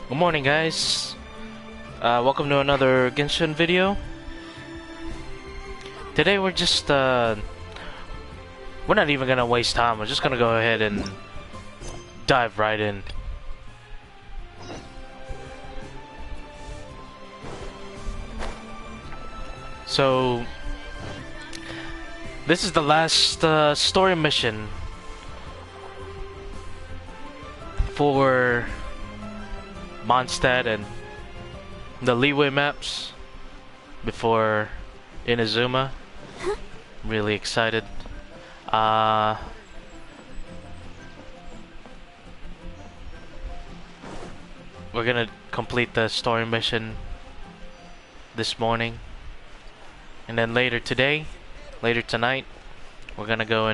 Good morning, guys. Welcome to another Genshin video. Today we're just we're not even gonna waste time. We're just gonna go ahead and dive right in. So this is the last story mission for Mondstadt and the Leeway maps before Inazuma. Really excited. We're gonna complete the story mission this morning, and then later tonight, we're gonna go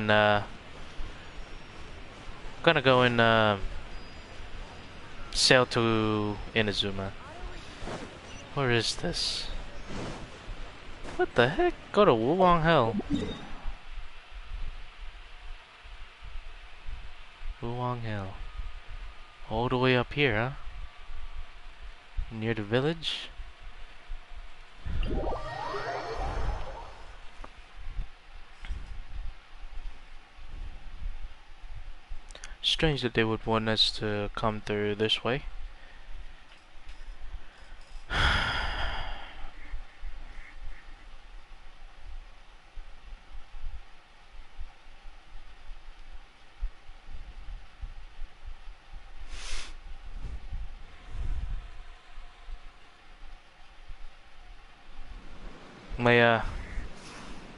and sail to Inazuma. Where is this? What the heck? Go to Wulong Hell. Wulong Hell. All the way up here, huh? Near the village? Strange that they would want us to come through this way.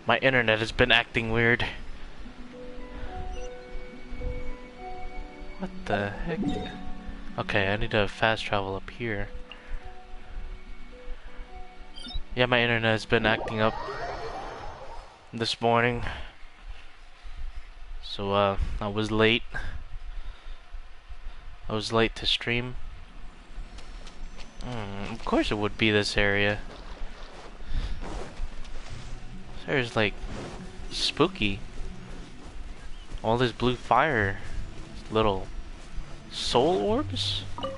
My internet has been acting weird. What the heck? Okay, I need to fast travel up here. Yeah, my internet has been acting up this morning. So, I was late. I was late to stream. Of course it would be this area. This area's like spooky. All this blue fire. Little soul orbs? What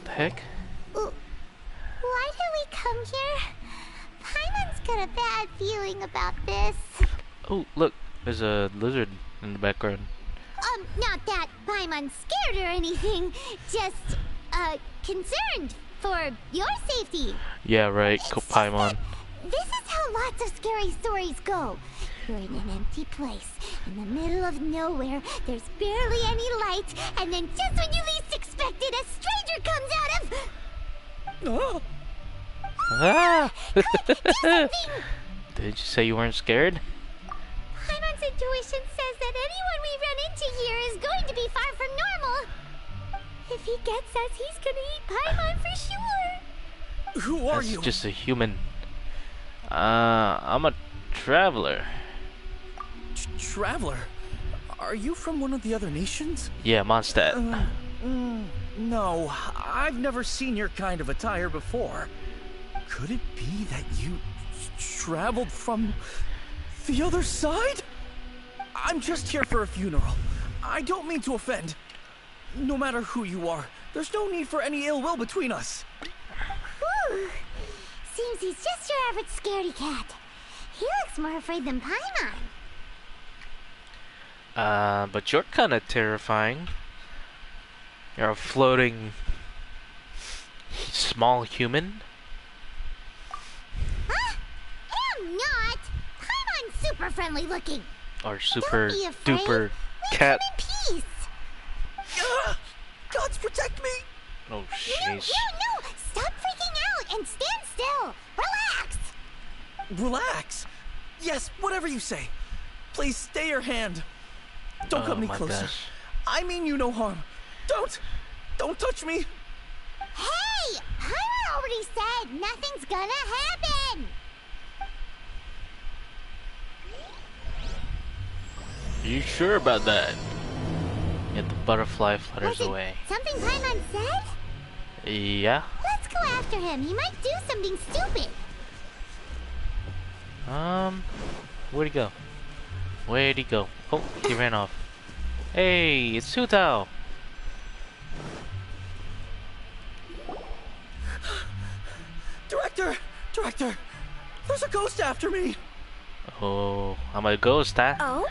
the heck? Why did we come here? Paimon's got a bad feeling about this. Oh, look, there's a lizard in the background. Not that Paimon's scared or anything. Just, concerned for your safety. Yeah, right, Paimon. This is how lots of scary stories go. You're in an empty place, in the middle of nowhere, there's barely any light, and then just when you least expect it, a stranger comes out of... Oh. Ah! Quick, do something! Did you say you weren't scared? Paimon's intuition says that anyone we run into here is going to be far from normal. If he gets us, he's gonna eat Paimon for sure. Who are you? That's just a human. I'm a traveler. Traveler? Are you from one of the other nations? Yeah, Mondstadt. No, I've never seen your kind of attire before. Could it be that you traveled from the other side? I'm just here for a funeral. I don't mean to offend. No matter who you are, there's no need for any ill will between us. Whew. Seems he's just your average scaredy cat. He looks more afraid than Paimon. But you're kinda terrifying. You're a floating small human. Huh? I'm not. Paimon's super friendly looking. Or super Don't be afraid. duper We cat. come in peace. Gods protect me! Oh, No. jeez. Stop freaking out and stand still. Relax. Relax. Yes, whatever you say. Please stay your hand. Don't come any my closer. gosh. I mean you no harm. Don't touch me. Hey, Paimon already said nothing's gonna happen. You sure about that? Get the butterfly flutters Was it away. something Paimon said? Yeah. Let's go after him. He might do something stupid. Where'd he go? Where'd he go? Oh, he ran off. Hey, it's TAO. Director, there's a ghost after me. Oh, I'm a ghost, huh? Oh?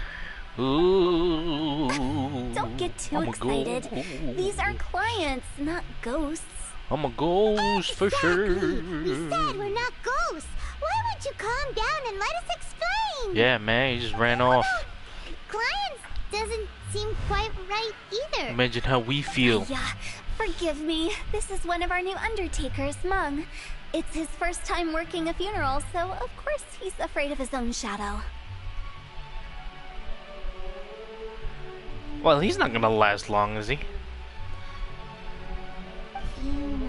Ooh. Don't get too I'm a excited. ghost. These are clients, not ghosts. I'm a ghost for sure. We said we're not ghosts. Why would you calm down and let us explain? Yeah, man, he just ran off. Clients doesn't seem quite right either. Imagine how we feel. Yeah, forgive me. This is one of our new undertakers, Mung. It's his first time working a funeral, so of course he's afraid of his own shadow. Well, he's not gonna last long, is he? Funeral.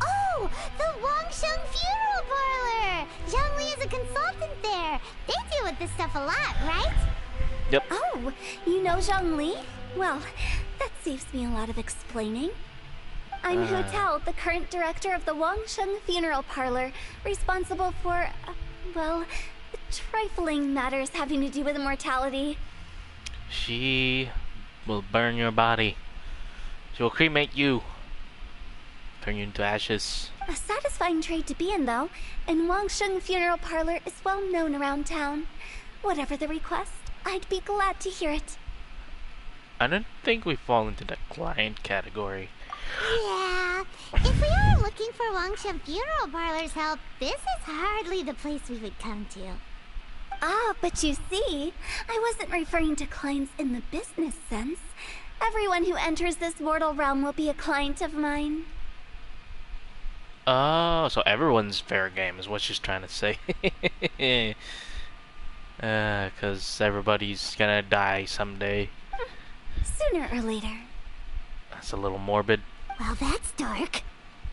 Oh, the Wangsheng Funeral Parlor! Zhangli is a consultant there. They deal with this stuff a lot, right? Yep. Oh, you know Zhangli? Well, that saves me a lot of explaining. I'm Hu Tao, the current director of the Wangsheng Funeral Parlor, responsible for, well, trifling matters having to do with immortality. She will burn your body. She will cremate you. Turn you into ashes. A satisfying trade to be in, though, and Wangsheng Funeral Parlor is well known around town. Whatever the request, I'd be glad to hear it. I don't think we fall into the client category. Yeah, if we are looking for Wangsheng Funeral Parlor's help, this is hardly the place we would come to. Ah, but you see, I wasn't referring to clients in the business sense. Everyone who enters this mortal realm will be a client of mine. Oh, so everyone's fair game is what she's trying to say. Cause everybody's gonna die someday. Sooner or later. That's a little morbid. Well, that's dark.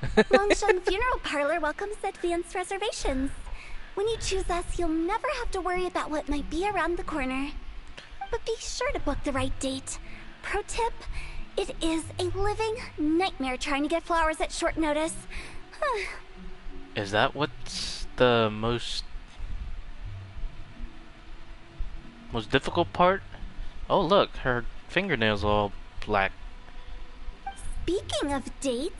Wangsheng Funeral Parlor welcomes advanced reservations. When you choose us, you'll never have to worry about what might be around the corner. But be sure to book the right date. Pro tip, it is a living nightmare trying to get flowers at short notice. Is that what's the most difficult part? Oh look, her fingernails are all black. Speaking of dates,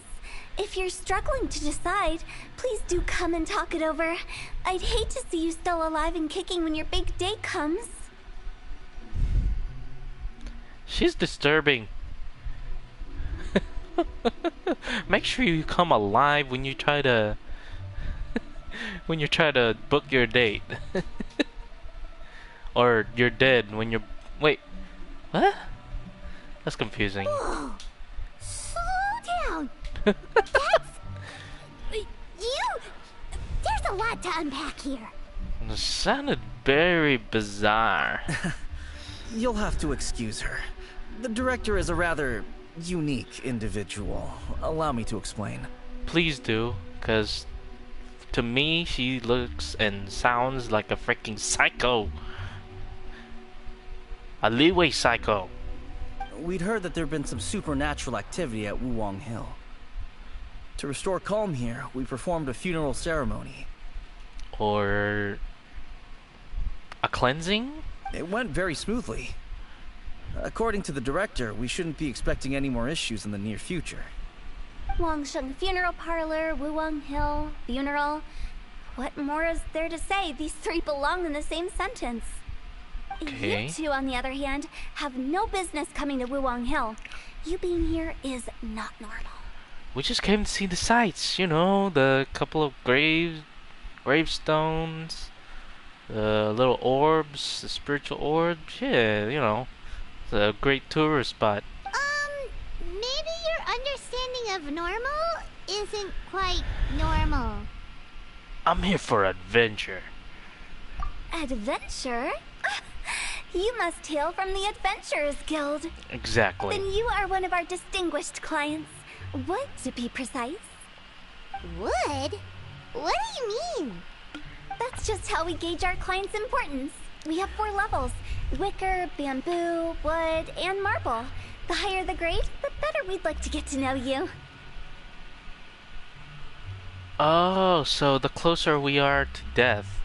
if you're struggling to decide, please do come and talk it over. I'd hate to see you still alive and kicking when your big day comes. She's disturbing. Make sure you come alive when you try to book your date. Or you're dead when you're... Wait, what? That's confusing. Whoa. Slow down. That's... You... There's a lot to unpack here. It sounded very bizarre. You'll have to excuse her. The director is a rather unique individual. Allow me to explain. Please do, because to me, she looks and sounds like a freaking psycho. A leeway psycho. We'd heard that there'd been some supernatural activity at Wuwang Hill. To restore calm here, we performed a funeral ceremony. Or a cleansing? It went very smoothly. According to the director, we shouldn't be expecting any more issues in the near future. Wangsheng Funeral Parlor, Wuwang Hill, funeral. What more is there to say? These three belong in the same sentence. Okay. You two, on the other hand, have no business coming to Wuwang Hill. You being here is not normal. We just came to see the sights, you know, the couple of gravestones, the little orbs, the spiritual orbs. Yeah, you know, it's a great tourist spot. Maybe your understanding of normal isn't quite normal. I'm here for adventure. Adventure? You must hail from the Adventurers Guild. Exactly. Then you are one of our distinguished clients. Wood, to be precise. Wood? What do you mean? That's just how we gauge our clients' importance. We have 4 levels: wicker, bamboo, wood, and marble. The higher the grade, the better we'd like to get to know you. Oh, so the closer we are to death,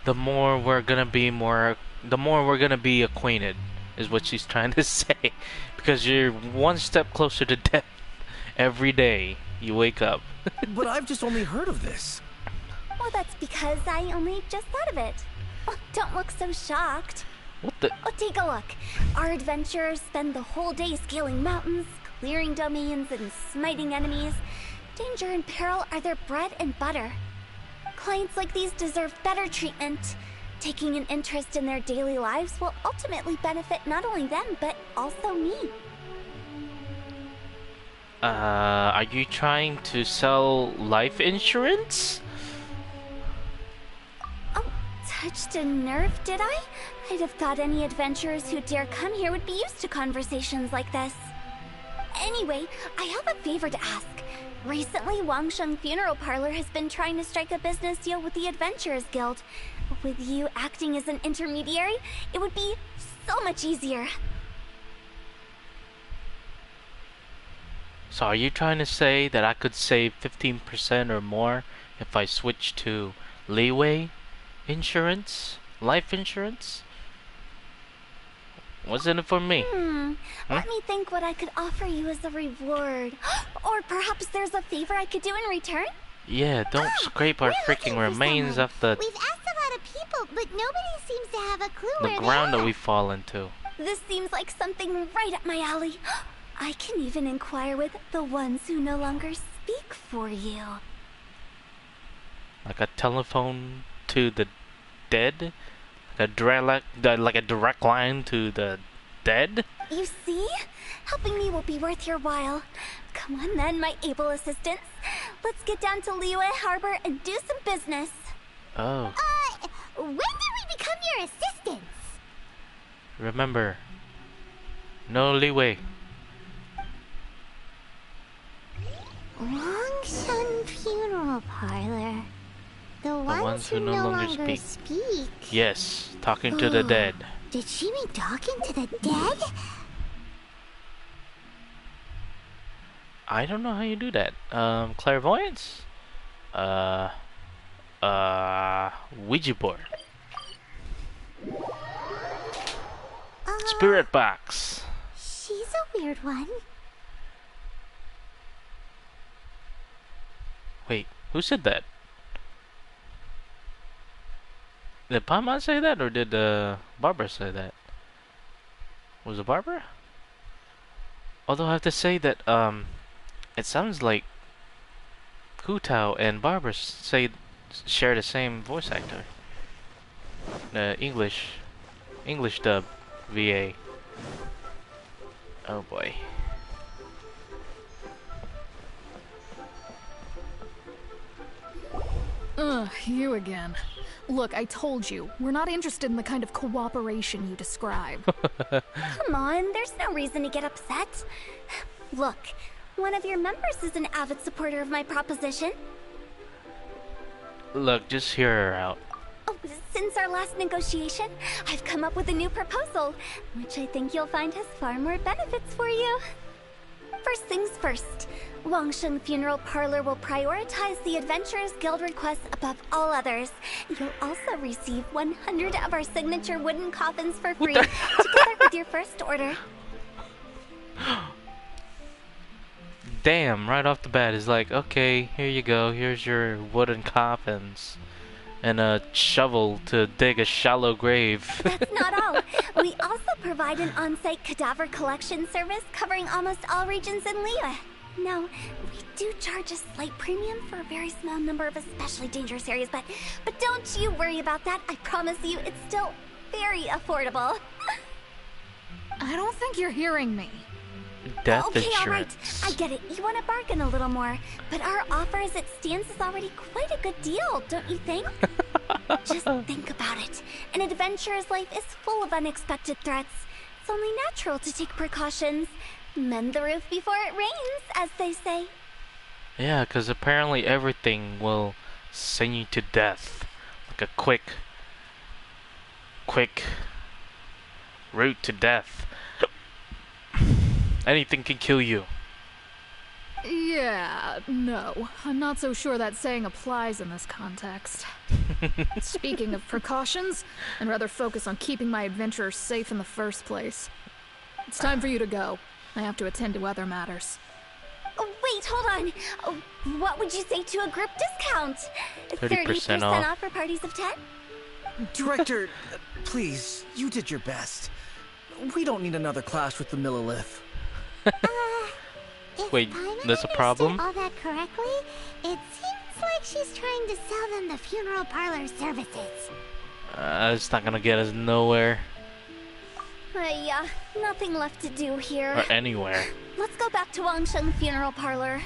the more we're gonna be acquainted, is what she's trying to say. Because you're one step closer to death every day you wake up. But I've just only heard of this. Well, that's because I only just thought of it. Oh, don't look so shocked. What the? Oh, take a look. Our adventurers spend the whole day scaling mountains, clearing domains, and smiting enemies. Danger and peril are their bread and butter. Clients like these deserve better treatment. Taking an interest in their daily lives will ultimately benefit not only them, but also me. Are you trying to sell life insurance? Oh, touched a nerve, did I? I'd have thought any adventurers who dare come here would be used to conversations like this. Anyway, I have a favor to ask. Recently, Wangsheng Funeral Parlor has been trying to strike a business deal with the Adventurers Guild. With you acting as an intermediary, it would be so much easier. So are you trying to say that I could save 15% or more if I switch to leeway insurance? Life insurance? What's in it for me? Let me think what I could offer you as a reward. Or perhaps there's a favor I could do in return? Yeah, don't scrape our we're freaking looking for remains someone. off the We've asked a lot of people, but nobody seems to have a clue where ground they that are. we fall into. This seems like something right up my alley. I can even inquire with the ones who no longer speak for you. Like a telephone to the dead? Like a direct line to the dead? You see? Helping me will be worth your while. Come on then, my able assistants. Let's get down to Liyue Harbor and do some business. Oh. When did we become your assistants? Remember, no leeway. Wangsheng Funeral Parlor. The ones who no longer speak. Yes, talking to the dead. Did she mean talking to the dead? I don't know how you do that. Clairvoyance? Ouija board. Spirit box. She's a weird one. Wait, who said that? Did Paimon say that, or did Barbara say that? Was it Barbara? Although I have to say that it sounds like Hu-Tao and Barbara share the same voice actor. English dub VA. Oh boy. Ugh, you again. Look, I told you, we're not interested in the kind of cooperation you describe. Come on, there's no reason to get upset. Look, one of your members is an avid supporter of my proposition. Look, just hear her out. Oh, since our last negotiation, I've come up with a new proposal, which I think you'll find has far more benefits for you. First things first, Wangsheng Funeral Parlor will prioritize the Adventurers Guild requests above all others. You'll also receive 100 of our signature wooden coffins for free, together with your first order. Damn, right off the bat, it's like, okay, here you go, here's your wooden coffins. And a shovel to dig a shallow grave. That's not all. We also provide an on-site cadaver collection service covering almost all regions in Liyue. Now, we do charge a slight premium for a very small number of especially dangerous areas, but don't you worry about that. I promise you, it's still very affordable. I don't think you're hearing me. Death Okay, insurance. alright. I get it. You want to bargain a little more. But our offer as it stands is already quite a good deal, don't you think? Just think about it. An adventurer's life is full of unexpected threats. It's only natural to take precautions. Mend the roof before it rains, as they say. Yeah, because apparently everything will send you to death. Like a quick route to death. Anything can kill you. Yeah, no. I'm not so sure that saying applies in this context. Speaking of precautions, I'd rather focus on keeping my adventurers safe in the first place. It's time for you to go. I have to attend to other matters. Oh, wait, hold on. Oh, what would you say to a group discount? 30% off. off for parties of 10? Director, please, you did your best. We don't need another clash with the Millilith. If Wait, I there's a problem? understood all that correctly, it seems like she's trying to sell them the funeral parlor services. It's not gonna get us nowhere Yeah, nothing left to do here. or anywhere. Let's go back to Wangsheng Funeral Parlor.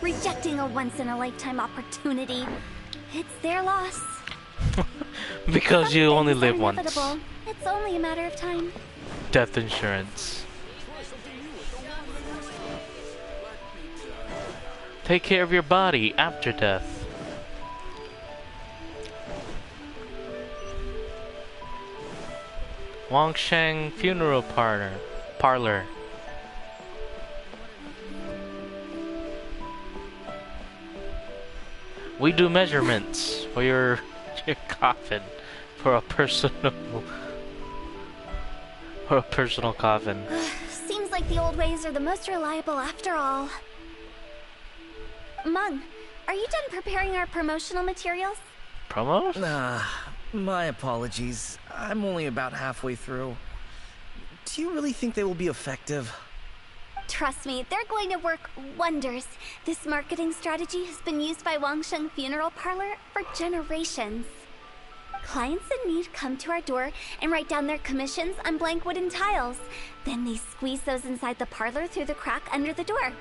Rejecting a once-in-a-lifetime opportunity. It's their loss. Because Some you only things live are once. inevitable. It's only a matter of time. Death insurance. Take care of your body after death. Wangsheng Funeral Parlor. We do measurements for your coffin for a personal coffin. Seems like the old ways are the most reliable after all. Mung, are you done preparing our promotional materials? Promos? My apologies. I'm only about halfway through. Do you really think they will be effective? Trust me, they're going to work wonders. This marketing strategy has been used by Wangsheng Funeral Parlor for generations. Clients in need come to our door and write down their commissions on blank wooden tiles. Then they squeeze those inside the parlor through the crack under the door.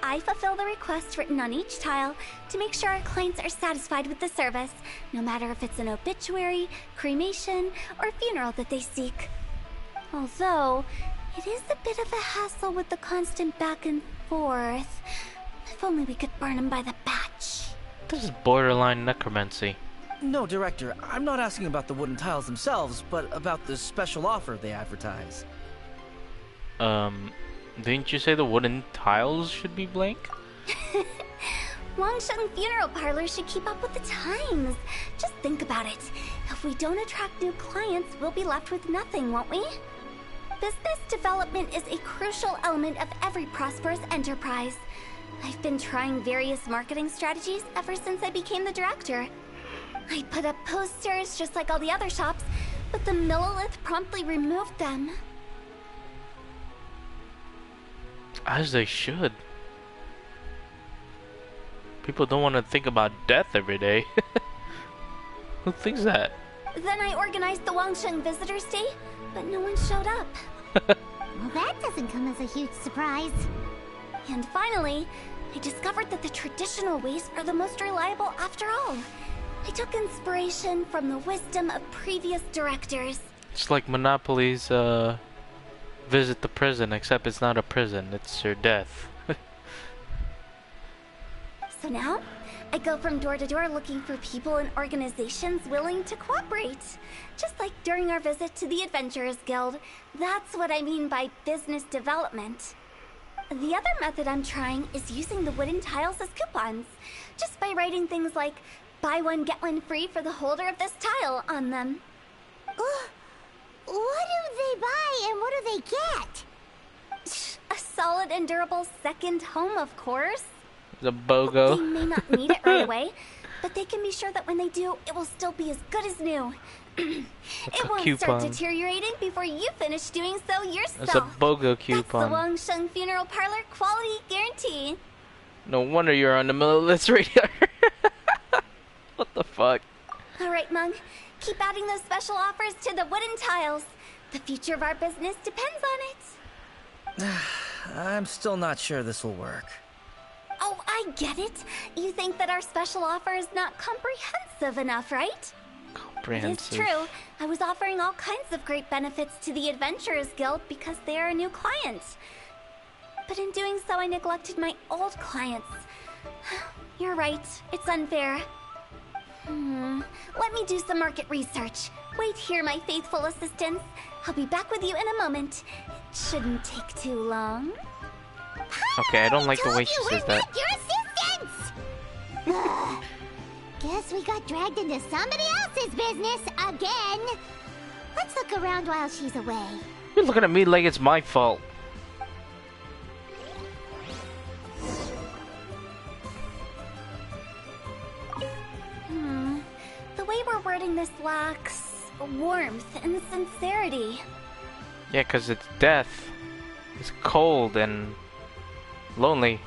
I fulfill the requests written on each tile to make sure our clients are satisfied with the service, no matter if it's an obituary, cremation, or funeral that they seek. Although, it is a bit of a hassle with the constant back and forth. If only we could burn them by the batch. This is borderline necromancy. No, Director, I'm not asking about the wooden tiles themselves, but about the special offer they advertise. Didn't you say the wooden tiles should be blank? Wangsheng Funeral Parlor should keep up with the times. Just think about it. If we don't attract new clients, we'll be left with nothing, won't we? Business development is a crucial element of every prosperous enterprise. I've been trying various marketing strategies ever since I became the director. I put up posters just like all the other shops, but the Millilith promptly removed them. As they should. People don't want to think about death every day. Who thinks that? Then I organized the Wangsheng Visitors Day, but no one showed up. Well, that doesn't come as a huge surprise. And finally, I discovered that the traditional ways are the most reliable after all. I took inspiration from the wisdom of previous directors. It's like Monopoly's visit the prison, except it's not a prison, it's your death. So now, I go from door to door looking for people and organizations willing to cooperate. Just like during our visit to the Adventurers Guild. That's what I mean by business development. The other method I'm trying is using the wooden tiles as coupons. Just by writing things like, buy one get one free for the holder of this tile on them. What do they buy and what do they get? A solid and durable second home, of course. The BOGO. They may not need it right away, but they can be sure that when they do, it will still be as good as new. It won't start deteriorating before you finish doing so yourself. It's a BOGO coupon. That's the Wangsheng Funeral Parlor quality guarantee. No wonder you're on the Millilith radar. What the fuck? Alright, Mung. Keep adding those special offers to the wooden tiles. The future of our business depends on it. I'm still not sure this will work. Oh, I get it. You think that our special offer is not comprehensive enough, right? Comprehensive. It's true. I was offering all kinds of great benefits to the Adventurers Guild because they are a new client. But in doing so, I neglected my old clients. You're right. It's unfair. Let me do some market research. Wait here, my faithful assistants. I'll be back with you in a moment. Shouldn't take too long. Okay, I don't like the way she Told you says we're that. not your assistants! Ugh. Guess we got dragged into somebody else's business again. Let's look around while she's away. You're looking at me like it's my fault. The way we're wording this lacks warmth and sincerity. Yeah, 'cause it's death. It's cold and lonely.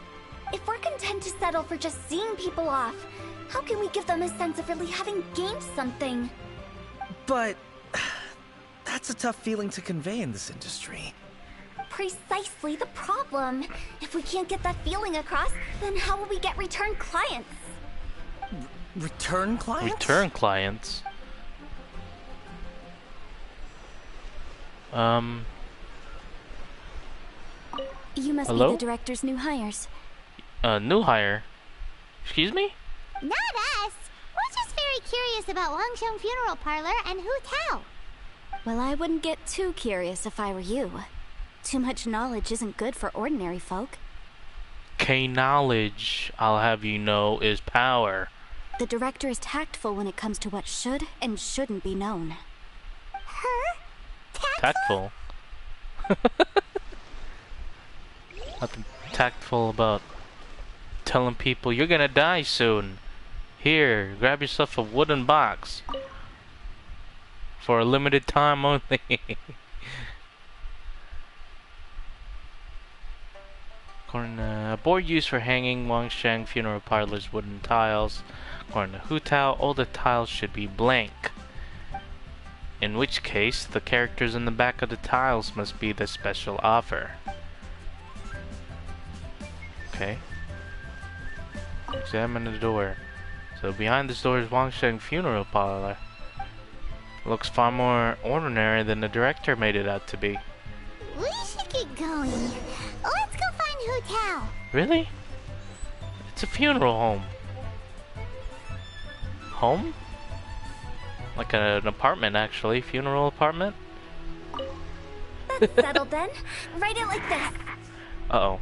If we're content to settle for just seeing people off, how can we give them a sense of really having gained something? But that's a tough feeling to convey in this industry. Precisely the problem. If we can't get that feeling across, then how will we get return clients? Return clients? Return clients. You must Hello? be the director's new hires. New hire. Excuse me? Not us. We're just very curious about Wangsheng Funeral Parlor and Hu Tao. Well, I wouldn't get too curious if I were you. Too much knowledge isn't good for ordinary folk. Knowledge, I'll have you know, is power. The director is tactful when it comes to what should and shouldn't be known. Her? Tactful? Nothing tactful about telling people you're gonna die soon. Here, grab yourself a wooden box. For a limited time only. According to a board used for hanging Wangsheng Funeral Parlor's wooden tiles. According to Hu Tao, all the tiles should be blank. In which case, the characters in the back of the tiles must be the special offer. Okay. Examine the door. So behind this door is Wangsheng Funeral Parlor. Looks far more ordinary than the director made it out to be. We should get going. Let's go find Hu Tao. Really? It's a funeral home. Home? Like an apartment, actually. Funeral apartment? That's settled then. Write it like this. Uh-oh.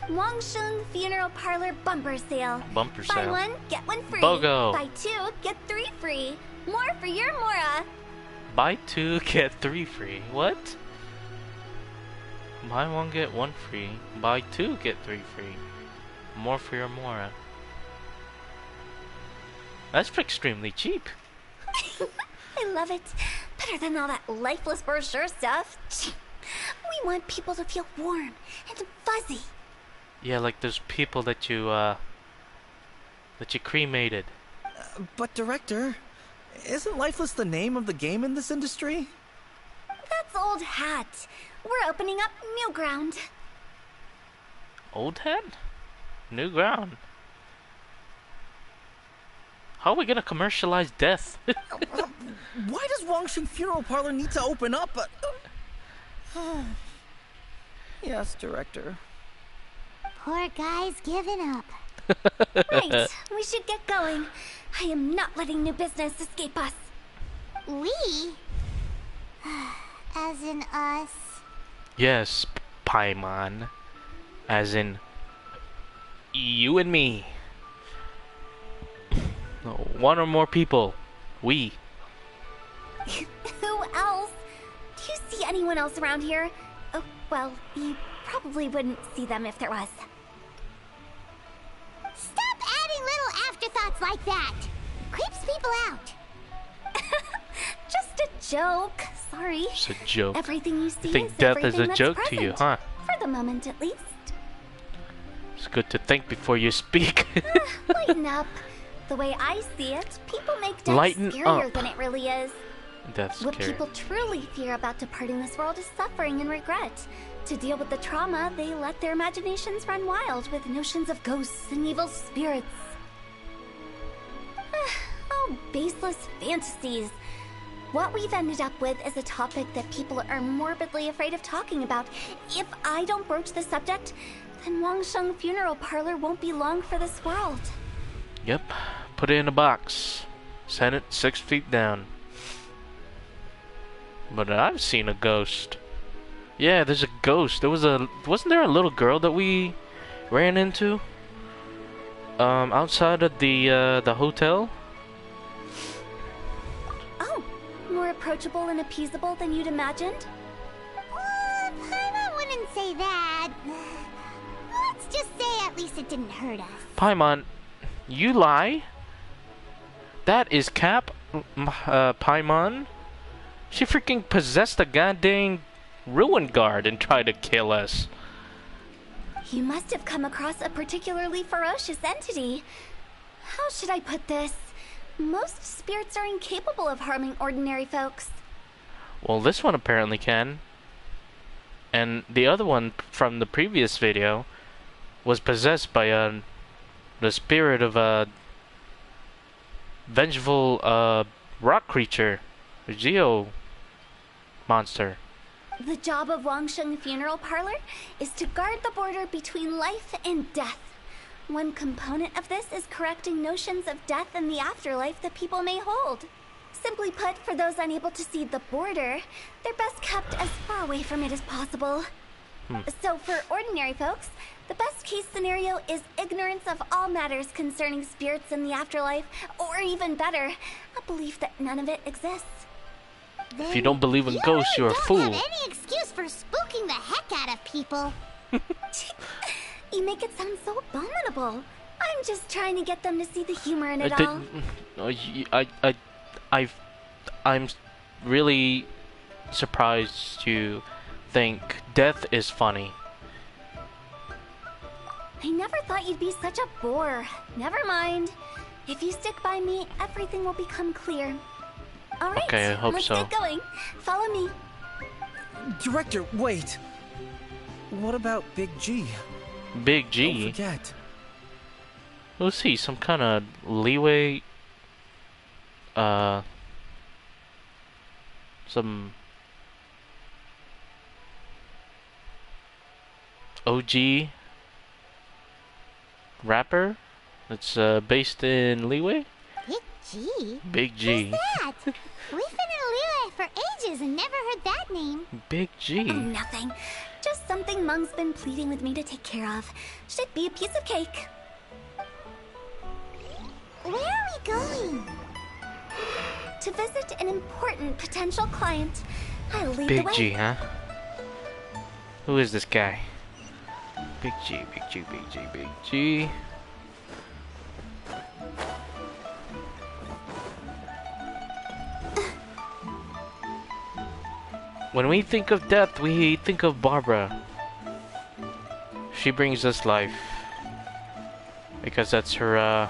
Wangsheng Funeral Parlor bumper sale. Bumper Buy sale. one, get one free. BOGO. Buy two, get three free. More for your Mora. Buy two, get three free. What? Buy one, get one free. Buy two, get three free. More for your Mora. That's extremely cheap. I love it. Better than all that lifeless brochure stuff. We want people to feel warm and fuzzy. Yeah, like those people that you cremated. But director, isn't lifeless the name of the game in this industry? That's old hat. We're opening up new ground. Old head? New ground. How are we gonna commercialize death? Why does Wangsheng Funeral Parlor need to open up? Yes, director. Poor guy's giving up. Right, we should get going. I am not letting new business escape us. We? As in us? Yes, Paimon. As in you and me. One or more people. We. Who else? Do you see anyone else around here? Oh, well, you probably wouldn't see them if there was. Stop adding little afterthoughts like that! Creeps people out. Just a joke. Sorry. It's a joke. Everything you see You think is death is everything a that's joke present. to you, huh? For the moment, at least. It's good to think before you speak. Lighten up. The way I see it, people make death Lighten scarier up. than it really is. That's What scary. people truly fear about departing this world is suffering and regret. To deal with the trauma, they let their imaginations run wild with notions of ghosts and evil spirits. Oh, baseless fantasies. What we've ended up with is a topic that people are morbidly afraid of talking about. If I don't broach the subject, then Wangsheng Funeral Parlor won't be long for this world. Yep. Put it in a box. Send it 6 feet down. But I've seen a ghost. Yeah, there's a ghost. Wasn't there a little girl that we ran into? Outside of the hotel? Oh, more approachable and appeasable than you'd imagined? I wouldn't say that. Let's just say at least it didn't hurt us. Paimon, you lie? That is Cap, Paimon. She freaking possessed a goddamn ruin guard and tried to kill us. You must have come across a particularly ferocious entity. How should I put this? Most spirits are incapable of harming ordinary folks. Well, this one apparently can. And the other one from the previous video was possessed by the spirit of a vengeful rock creature, a geo monster. The job of Wangsheng Funeral Parlor is to guard the border between life and death. One component of this is correcting notions of death and the afterlife that people may hold. Simply put, for those unable to see the border, they're best kept as far away from it as possible. So for ordinary folks, the best case scenario is ignorance of all matters concerning spirits in the afterlife, or even better, a belief that none of it exists. If you don't believe in ghosts, you're a fool. You don't have any excuse for spooking the heck out of people. You make it sound so abominable. I'm just trying to get them to see the humor in it all. I'm really surprised to think death is funny. I never thought you'd be such a bore. Never mind. If you stick by me, everything will become clear. All right, okay, I hope let's so. get going. Follow me. Director, wait. What about Big G? Big G? Don't forget. Who's he? Some kind of leeway? Some OG rapper that's based in Leeway? Big G? Big G. Who's that? We've been in Liyue for ages and never heard that name. Big G. Oh, nothing. Just something Mung's been pleading with me to take care of. Should be a piece of cake. Where are we going? To visit an important potential client. I'll lead the Big way. G, huh? Who is this guy? Big G, Big G, Big G, Big G. When we think of death, we think of Barbara. She brings us life. Because that's her,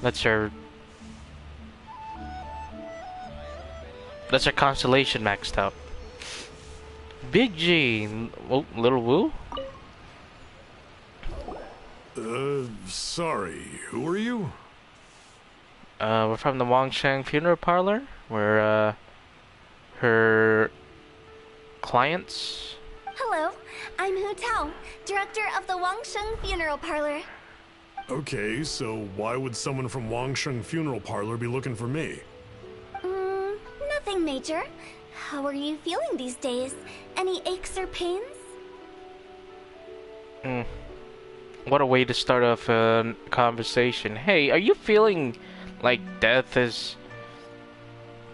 that's her constellation maxed out. Big G. Oh, little Woo? Sorry, who are you? We're from the Wangsheng Funeral Parlor. We're, her clients. Hello, I'm Hu Tao, director of the Wangsheng Funeral Parlor. Okay, so why would someone from Wangsheng Funeral Parlor be looking for me? Nothing major. How are you feeling these days? Any aches or pains? What a way to start off a conversation. Hey, are you feeling like death is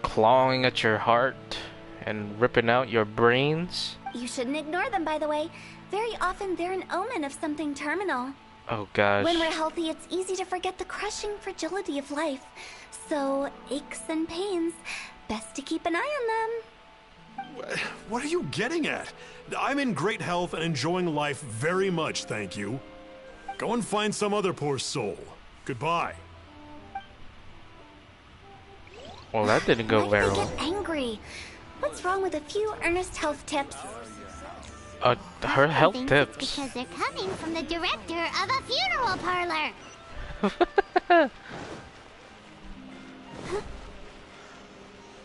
clawing at your heart and ripping out your brains? You shouldn't ignore them, by the way. Very often they're an omen of something terminal. Oh gosh. When we're healthy, it's easy to forget the crushing fragility of life. So, aches and pains, best to keep an eye on them. What are you getting at? I'm in great health and enjoying life very much, thank you. Go and find some other poor soul. Goodbye. Well, that didn't go Why very do they well. get angry? What's wrong with a few earnest health tips? Her health It's tips. because they're coming from the director of a funeral parlor.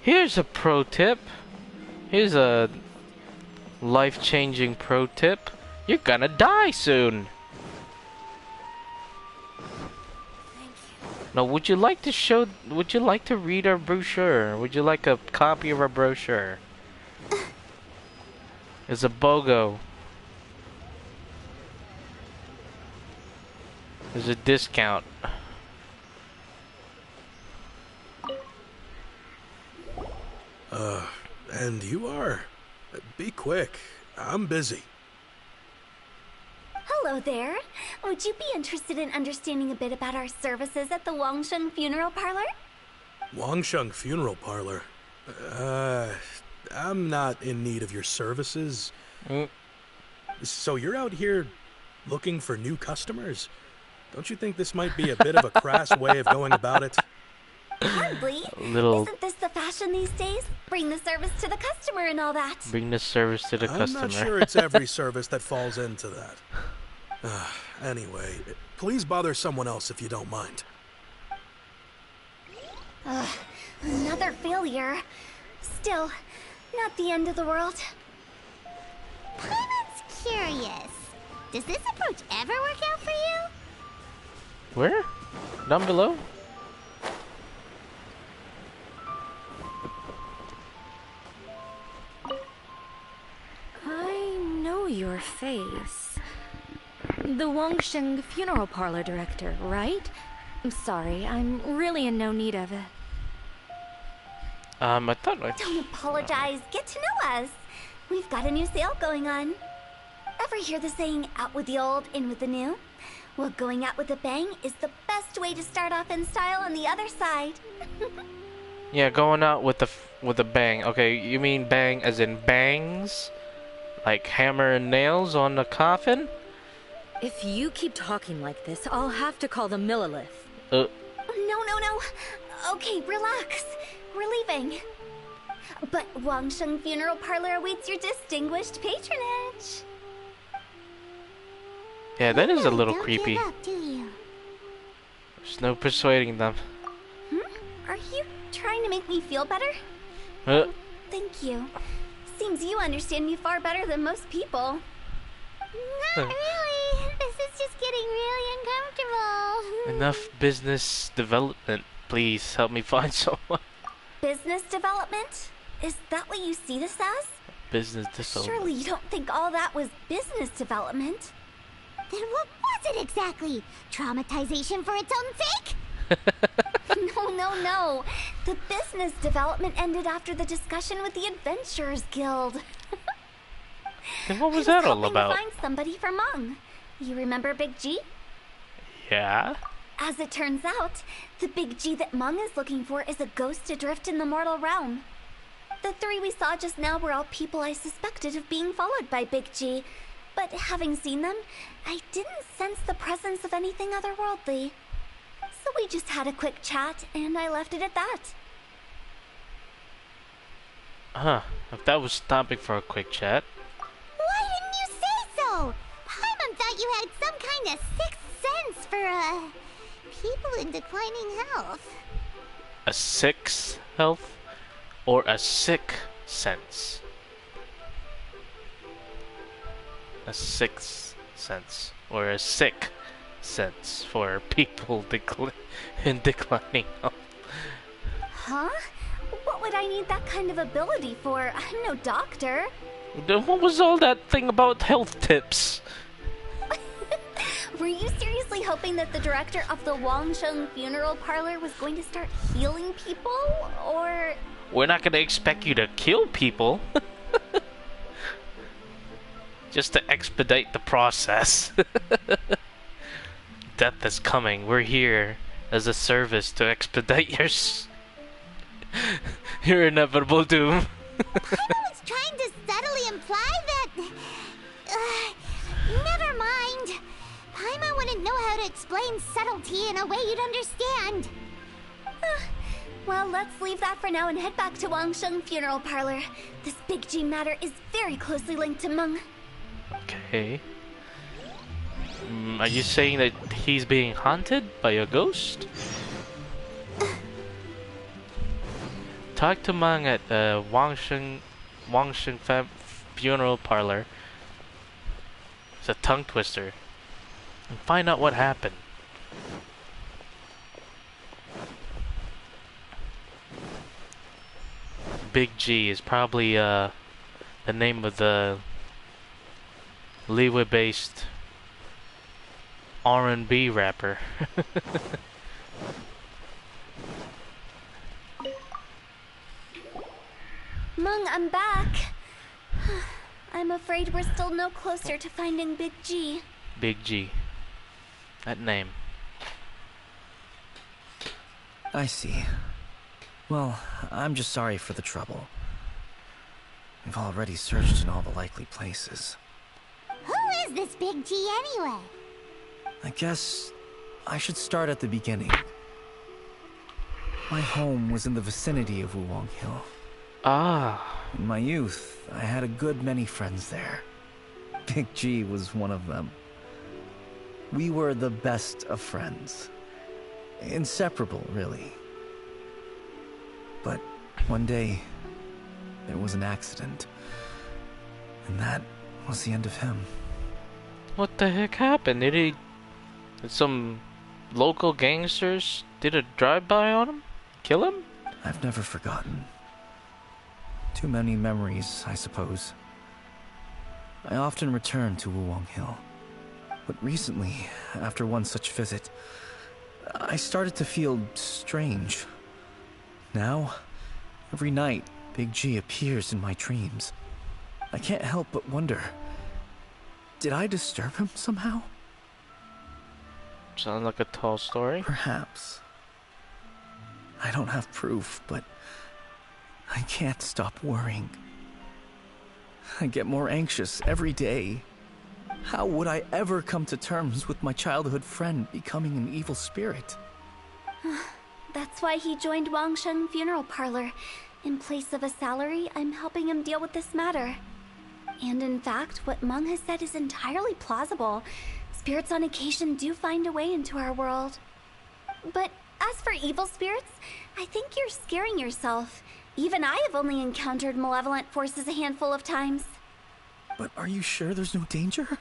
Here's a pro tip. Here's a life-changing pro tip. You're gonna die soon. Now, would you like to read our brochure? Would you like a copy of our brochure? It's a BOGO. There's a discount. And you are? Be quick. I'm busy. Hello there. Would you be interested in understanding a bit about our services at the Wangsheng Funeral Parlor? Wangsheng Funeral Parlor. I'm not in need of your services. So you're out here looking for new customers? Don't you think this might be a bit of a crass way of going about it? Hardly. Little Isn't this the fashion these days? Bring the service to the customer and all that. bring the service to the I'm customer. not sure it's every service that falls into that. Anyway, please bother someone else if you don't mind. Another failure. Still, not the end of the world. Paimon's curious. Does this approach ever work out for you? Where? Down below? I know your face. The Wangsheng Funeral Parlor director, right? I'm sorry, I'm really in no need of it. I thought Don't apologize. Get to know us. We've got a new sale going on. Ever hear the saying, out with the old, in with the new? Well, going out with a bang is the best way to start off in style on the other side. Yeah, going out with the bang. Okay, you mean bang as in bangs? Like hammer and nails on the coffin? If you keep talking like this, I'll have to call the Millilith. No. Okay, relax. We're leaving. But Wangsheng Funeral Parlor awaits your distinguished patronage. Yeah, that is a little Don't creepy. give up, do you? There's no persuading them. Are you trying to make me feel better? Thank you. Seems you understand me far better than most people. Not really. This is just getting really uncomfortable. Enough business development. Please help me find someone. Business development? Is that what you see this as? Business development. Surely you don't think all that was business development? Then what was it exactly? Traumatization for its own sake? No. The business development ended after the discussion with the Adventurers Guild. Then what was that all hoping about? to find somebody for Mung. You remember Big G? Yeah? As it turns out, the Big G that Mung is looking for is a ghost adrift in the mortal realm. The three we saw just now were all people I suspected of being followed by Big G, but having seen them, I didn't sense the presence of anything otherworldly. So we just had a quick chat, and I left it at that. Huh. If that was topic for a quick chat. Why didn't you say so? Paimon thought you had some kind of sixth sense for, people in declining health. A sixth health? Or a sick sense? A sixth sense. Or a sick sense for people in declining health. Huh? What would I need that kind of ability for? I'm no doctor. Then what was all that thing about health tips? Were you seriously hoping that the director of the Wangsheng Funeral Parlor was going to start healing people? Or... We're not gonna expect you to kill people. Just to expedite the process. Death is coming. We're here as a service to expedite your inevitable doom. Paimon was trying to subtly imply that... never mind. Paimon wouldn't know how to explain subtlety in a way you'd understand. Well, let's leave that for now and head back to Wangsheng Funeral Parlor. This Big G matter is very closely linked to Meng. Okay. Are you saying that he's being haunted by a ghost? Talk to Mang at Wangsheng Funeral Parlor. It's a tongue twister. And find out what happened. Big G is probably the name of the Leeway-based R&B rapper. Mung, I'm back. I'm afraid we're still no closer to finding Big G. Big G. That name. I see. Well, I'm just sorry for the trouble. We've already searched in all the likely places. Who is this Big G anyway? I guess I should start at the beginning. My home was in the vicinity of Wuwang Hill. Ah. In my youth, I had a good many friends there. Big G was one of them. We were the best of friends. Inseparable, really. But one day, there was an accident. And that was the end of him. What the heck happened? Did some local gangsters did a drive-by on him? Kill him? I've never forgotten. Too many memories, I suppose. I often return to Wuwang Hill. But recently, after one such visit, I started to feel strange. Now, every night, Big G appears in my dreams. I can't help but wonder, did I disturb him somehow? Sounds like a tall story. Perhaps. I don't have proof, but I can't stop worrying. I get more anxious every day. How would I ever come to terms with my childhood friend becoming an evil spirit? That's why he joined Wangsheng Funeral Parlor. In place of a salary, I'm helping him deal with this matter. And in fact, what Mung has said is entirely plausible. Spirits on occasion do find a way into our world. But as for evil spirits, I think you're scaring yourself. Even I have only encountered malevolent forces a handful of times. But are you sure there's no danger?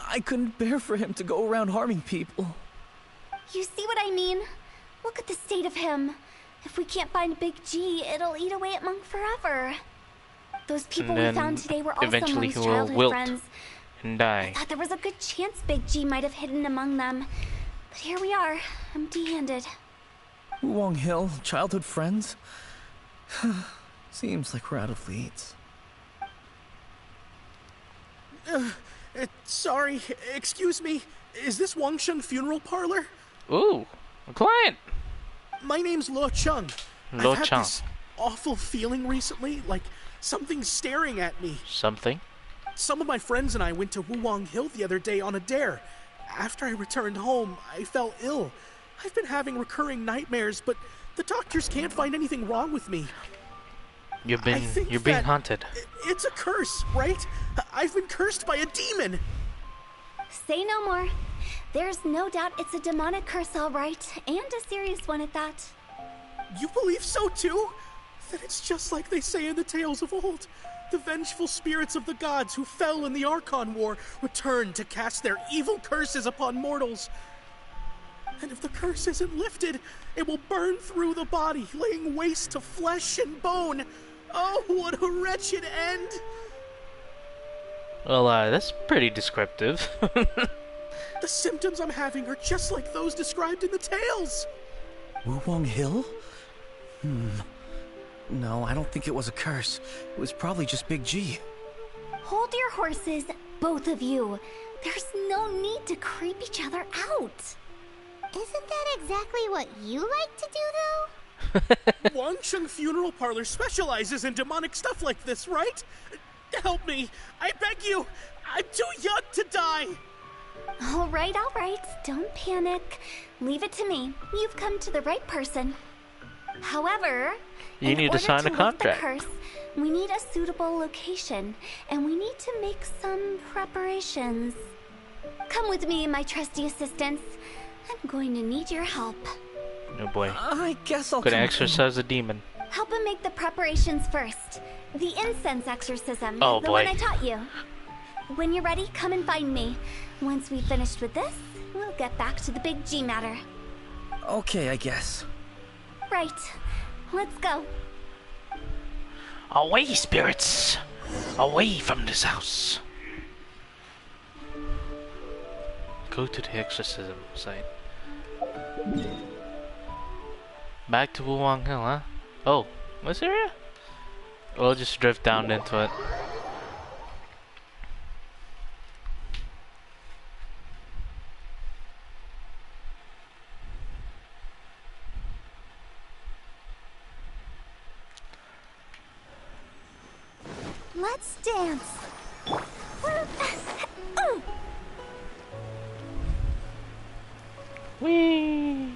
I couldn't bear for him to go around harming people. You see what I mean? Look at the state of him. If we can't find Big G, it'll eat away at Monk forever. Those people we found today were also eventually Monk's he will childhood wilt friends. and die. I thought there was a good chance Big G might have hidden among them. But here we are, empty-handed. Wuwang Hill, childhood friends? Seems like we're out of leads. Sorry, excuse me. Is this Wangsheng Funeral Parlor? Ooh, a client. My name's Lo Chung. Lo I've had Chung. this awful feeling recently, like something's staring at me. Something. Some of my friends and I went to Wuwang Hill the other day on a dare. After I returned home, I fell ill. I've been having recurring nightmares, but the doctors can't find anything wrong with me. You're being that haunted. It's a curse, right? I've been cursed by a demon. Say no more. There's no doubt it's a demonic curse, all right, and a serious one at that. You believe so too? Then it's just like they say in the tales of old. The vengeful spirits of the gods who fell in the Archon War return to cast their evil curses upon mortals. And if the curse isn't lifted, it will burn through the body, laying waste to flesh and bone. Oh, what a wretched end! Well, that's pretty descriptive. The symptoms I'm having are just like those described in the tales. Wuwang Hill? No, I don't think it was a curse. It was probably just Big G. Hold your horses, both of you. There's no need to creep each other out. Isn't that exactly what you like to do, though? Wangsheng Funeral Parlor specializes in demonic stuff like this, right? Help me. I beg you. I'm too young to die. All right. Don't panic. Leave it to me. You've come to the right person. However, You need to sign a contract. The curse, we need a suitable location, and we need to make some preparations. Come with me, my trusty assistants. I'm going to need your help. Oh boy. I guess I'll Gonna come exorcise a demon. Help him make the preparations first. The incense exorcism, Oh, the boy. one I taught you. When you're ready, come and find me. Once we've finished with this, we'll get back to the Big G matter. Okay, I guess. Right. Let's go. Away, spirits! Away from this house! Go to the exorcism site. Back to Wuwang Hill, huh? Oh, this area? We'll just drift down into it. Let's dance. Whee!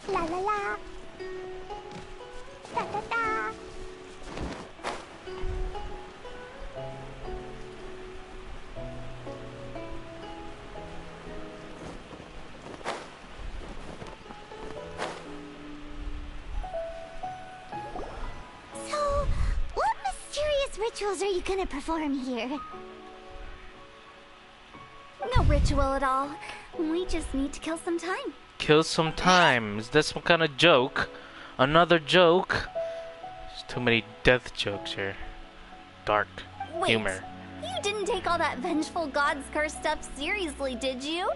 La la la. Da da da. So, what mysterious rituals are you gonna perform here? No ritual at all. We just need to kill some time. Kill some time. Is that some kind of joke? Another joke? There's too many death jokes here. Dark Wait, humor. you didn't take all that vengeful god's curse stuff seriously, did you?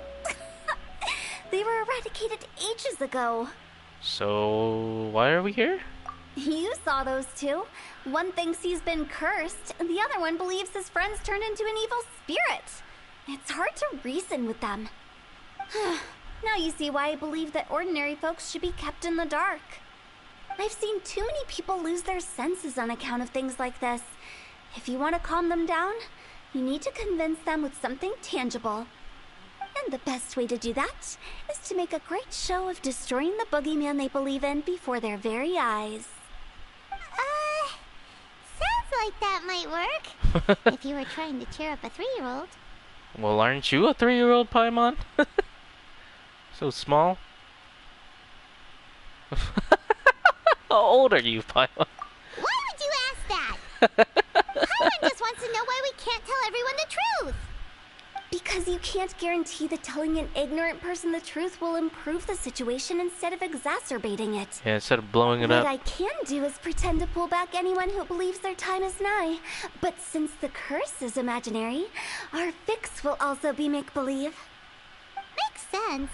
They were eradicated ages ago. So, why are we here? You saw those two. One thinks he's been cursed, and the other one believes his friends turned into an evil spirit. It's hard to reason with them. Now you see why I believe that ordinary folks should be kept in the dark. I've seen too many people lose their senses on account of things like this. If you want to calm them down, you need to convince them with something tangible. And the best way to do that is to make a great show of destroying the boogeyman they believe in before their very eyes. Sounds like that might work. If you were trying to cheer up a 3-year-old. Well, aren't you a 3-year-old, Paimon? So small? How old are you, Paimon? Why would you ask that? Paimon just wants to know why we can't tell everyone the truth. Because you can't guarantee that telling an ignorant person the truth will improve the situation instead of exacerbating it. Yeah, instead of blowing it What up. I can do is pretend to pull back anyone who believes their time is nigh. But since the curse is imaginary, our fix will also be make-believe. Makes sense.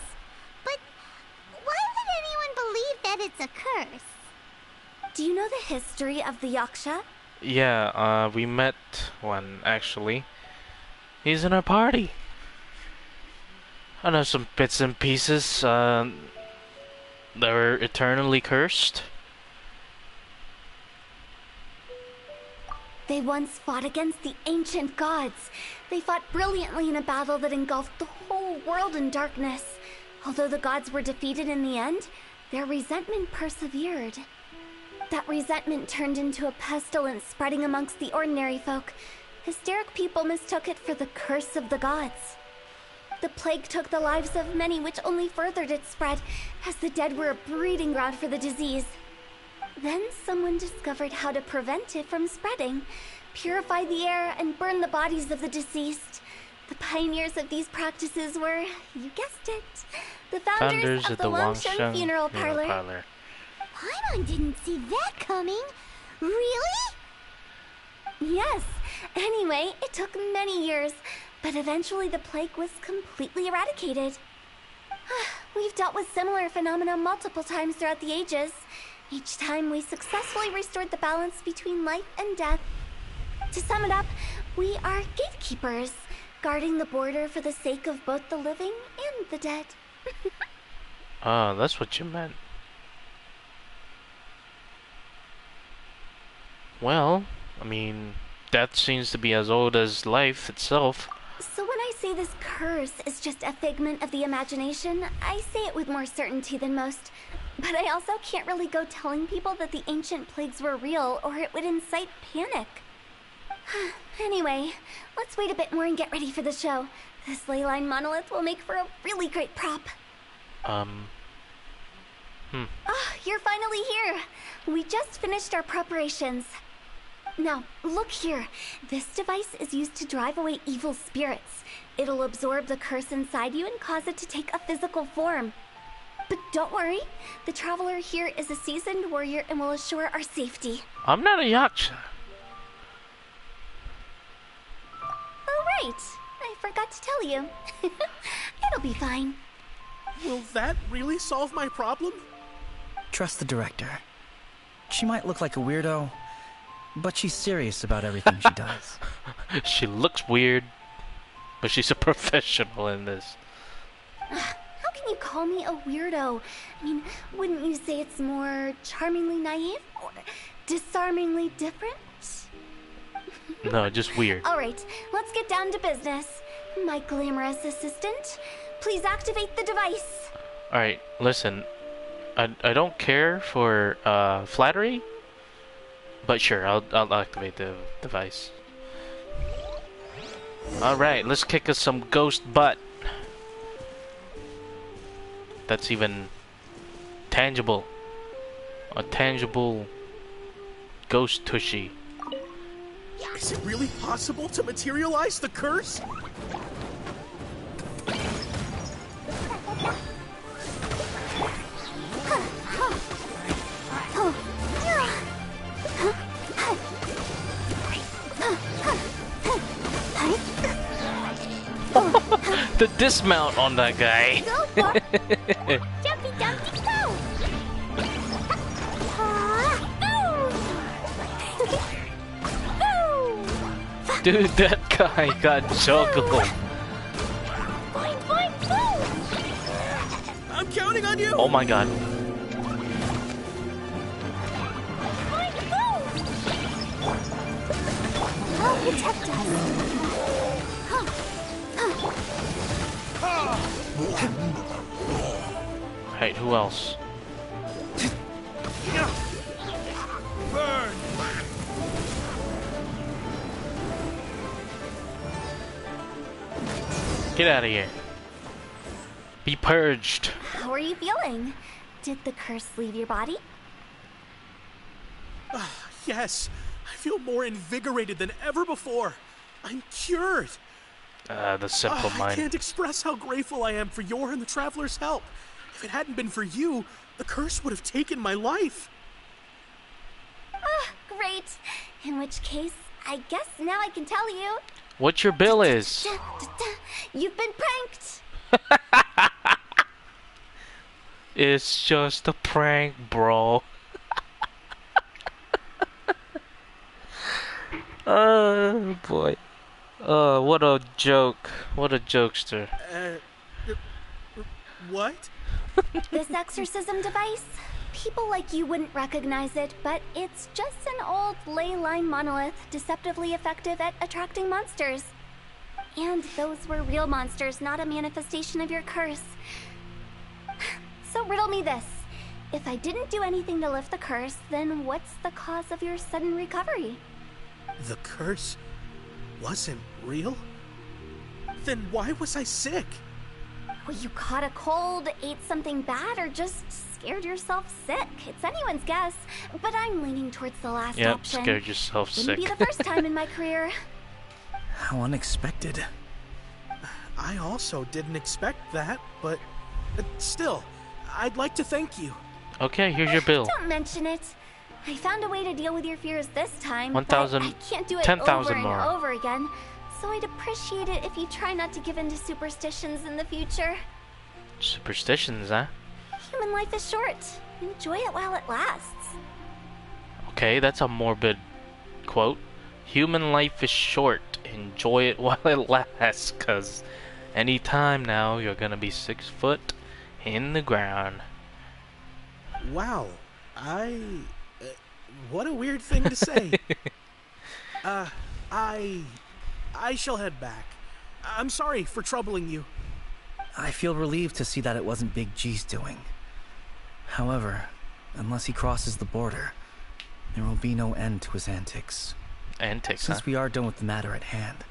But why would anyone believe that it's a curse? Do you know the history of the Yaksha? Yeah, we met one, actually. He's in our party. I know some bits and pieces, that were eternally cursed. They once fought against the ancient gods. They fought brilliantly in a battle that engulfed the whole world in darkness. Although the gods were defeated in the end, their resentment persevered. That resentment turned into a pestilence spreading amongst the ordinary folk. Hysteric people mistook it for the curse of the gods. The plague took the lives of many, which only furthered its spread, as the dead were a breeding ground for the disease. Then someone discovered how to prevent it from spreading, purify the air, and burn the bodies of the deceased. The pioneers of these practices were, you guessed it, the founders of the Wangsheng Funeral Parlor. Paimon didn't see that coming. Really? Yes. Anyway, it took many years, but eventually the plague was completely eradicated. We've dealt with similar phenomena multiple times throughout the ages. Each time we successfully restored the balance between life and death. To sum it up, we are gatekeepers, guarding the border for the sake of both the living and the dead. Ah, that's what you meant. Well, I mean, death seems to be as old as life itself. So when I say this curse is just a figment of the imagination, I say it with more certainty than most. But I also can't really go telling people that the ancient plagues were real, or it would incite panic. Anyway, let's wait a bit more and get ready for the show. This ley line monolith will make for a really great prop. Oh, you're finally here. We just finished our preparations. Now, look here. This device is used to drive away evil spirits. It'll absorb the curse inside you and cause it to take a physical form. But don't worry, the traveler here is a seasoned warrior and will assure our safety. I'm not a yaksha. Oh, right. I forgot to tell you. It'll be fine. Will that really solve my problem? Trust the director. She might look like a weirdo, but she's serious about everything she does. She looks weird, but she's a professional in this. How can you call me a weirdo? I mean, wouldn't you say it's more charmingly naive or disarmingly different? No, just weird. All right, let's get down to business. My glamorous assistant, please activate the device. Alright, listen. I don't care for flattery, but sure, I'll activate the device. Alright, let's kick us some ghost butt. That's even tangible. A tangible ghost tushy. Is it really possible to materialize the curse? The dismount on that guy. Go for it. Jumpy, jumpy, go. Dude, that guy got juggled. Boing, boing, boom. I'm counting on you! Oh my god. Boing, boom. I'll protect us. Hey, who else? Burn! Get out of here. Be purged. How are you feeling? Did the curse leave your body? Yes, I feel more invigorated than ever before. I'm cured. The simple I mind. can't express how grateful I am for your and the Traveler's help. If it hadn't been for you, the curse would have taken my life. Great. In which case, I guess now I can tell you. What your bill is? You've been pranked. It's just a prank, bro. Oh boy. What a joke. What a jokester. What? This exorcism device? People like you wouldn't recognize it, but it's just an old ley line monolith, deceptively effective at attracting monsters. And those were real monsters, not a manifestation of your curse. So riddle me this. If I didn't do anything to lift the curse, then what's the cause of your sudden recovery? The curse wasn't real? Then why was I sick? Well, you caught a cold, ate something bad, or just scared yourself sick. It's anyone's guess, but I'm leaning towards the last Yep, option. scared yourself Wouldn't sick. be the first time in my career. How unexpected. I also didn't expect that, but still, I'd like to thank you. Okay, here's your bill. Don't mention it. I found a way to deal with your fears this time, 1,000 but I can't do it 10,000 over and more. over again. So I'd appreciate it if you try not to give in to superstitions in the future. Superstitions, huh? Human life is short. Enjoy it while it lasts. Okay, that's a morbid quote. Human life is short. Enjoy it while it lasts, cause any time now you're gonna be 6 foot in the ground. Wow, what a weird thing to say. I shall head back. I'm sorry for troubling you. I feel relieved to see that it wasn't Big G's doing. However, unless he crosses the border, there will be no end to his antics. Antics, huh? Since we are done with the matter at hand,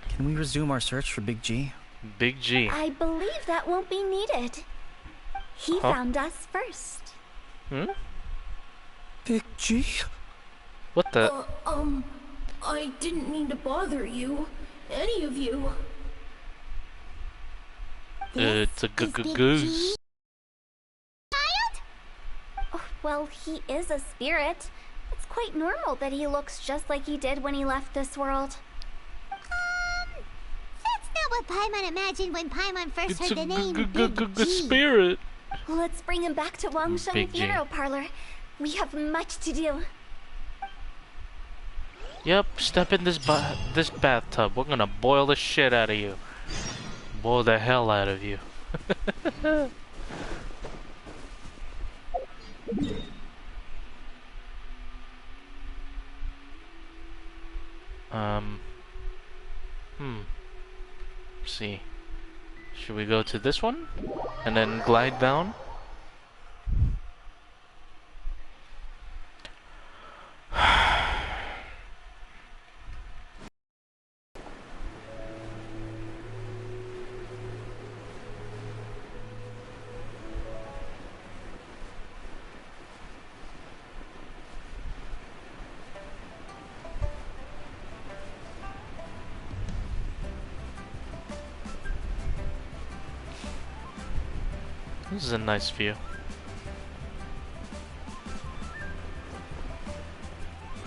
can we resume our search for Big G? Big G. I believe that won't be needed. He found us first. Hmm? Big G? What the? I didn't mean to bother you. Any of you. It's a Is Big goose. G Well, he is a spirit. It's quite normal that he looks just like he did when he left this world. That's not what Paimon imagined when Paimon first heard the name Big G G. spirit. Let's bring him back to Wangsheng Big G. Funeral Parlor. We have much to do. Yep, step in this bathtub. We're gonna boil the shit out of you. Boil the hell out of you. Let's see. Should we go to this one? And then glide down? This is a nice view.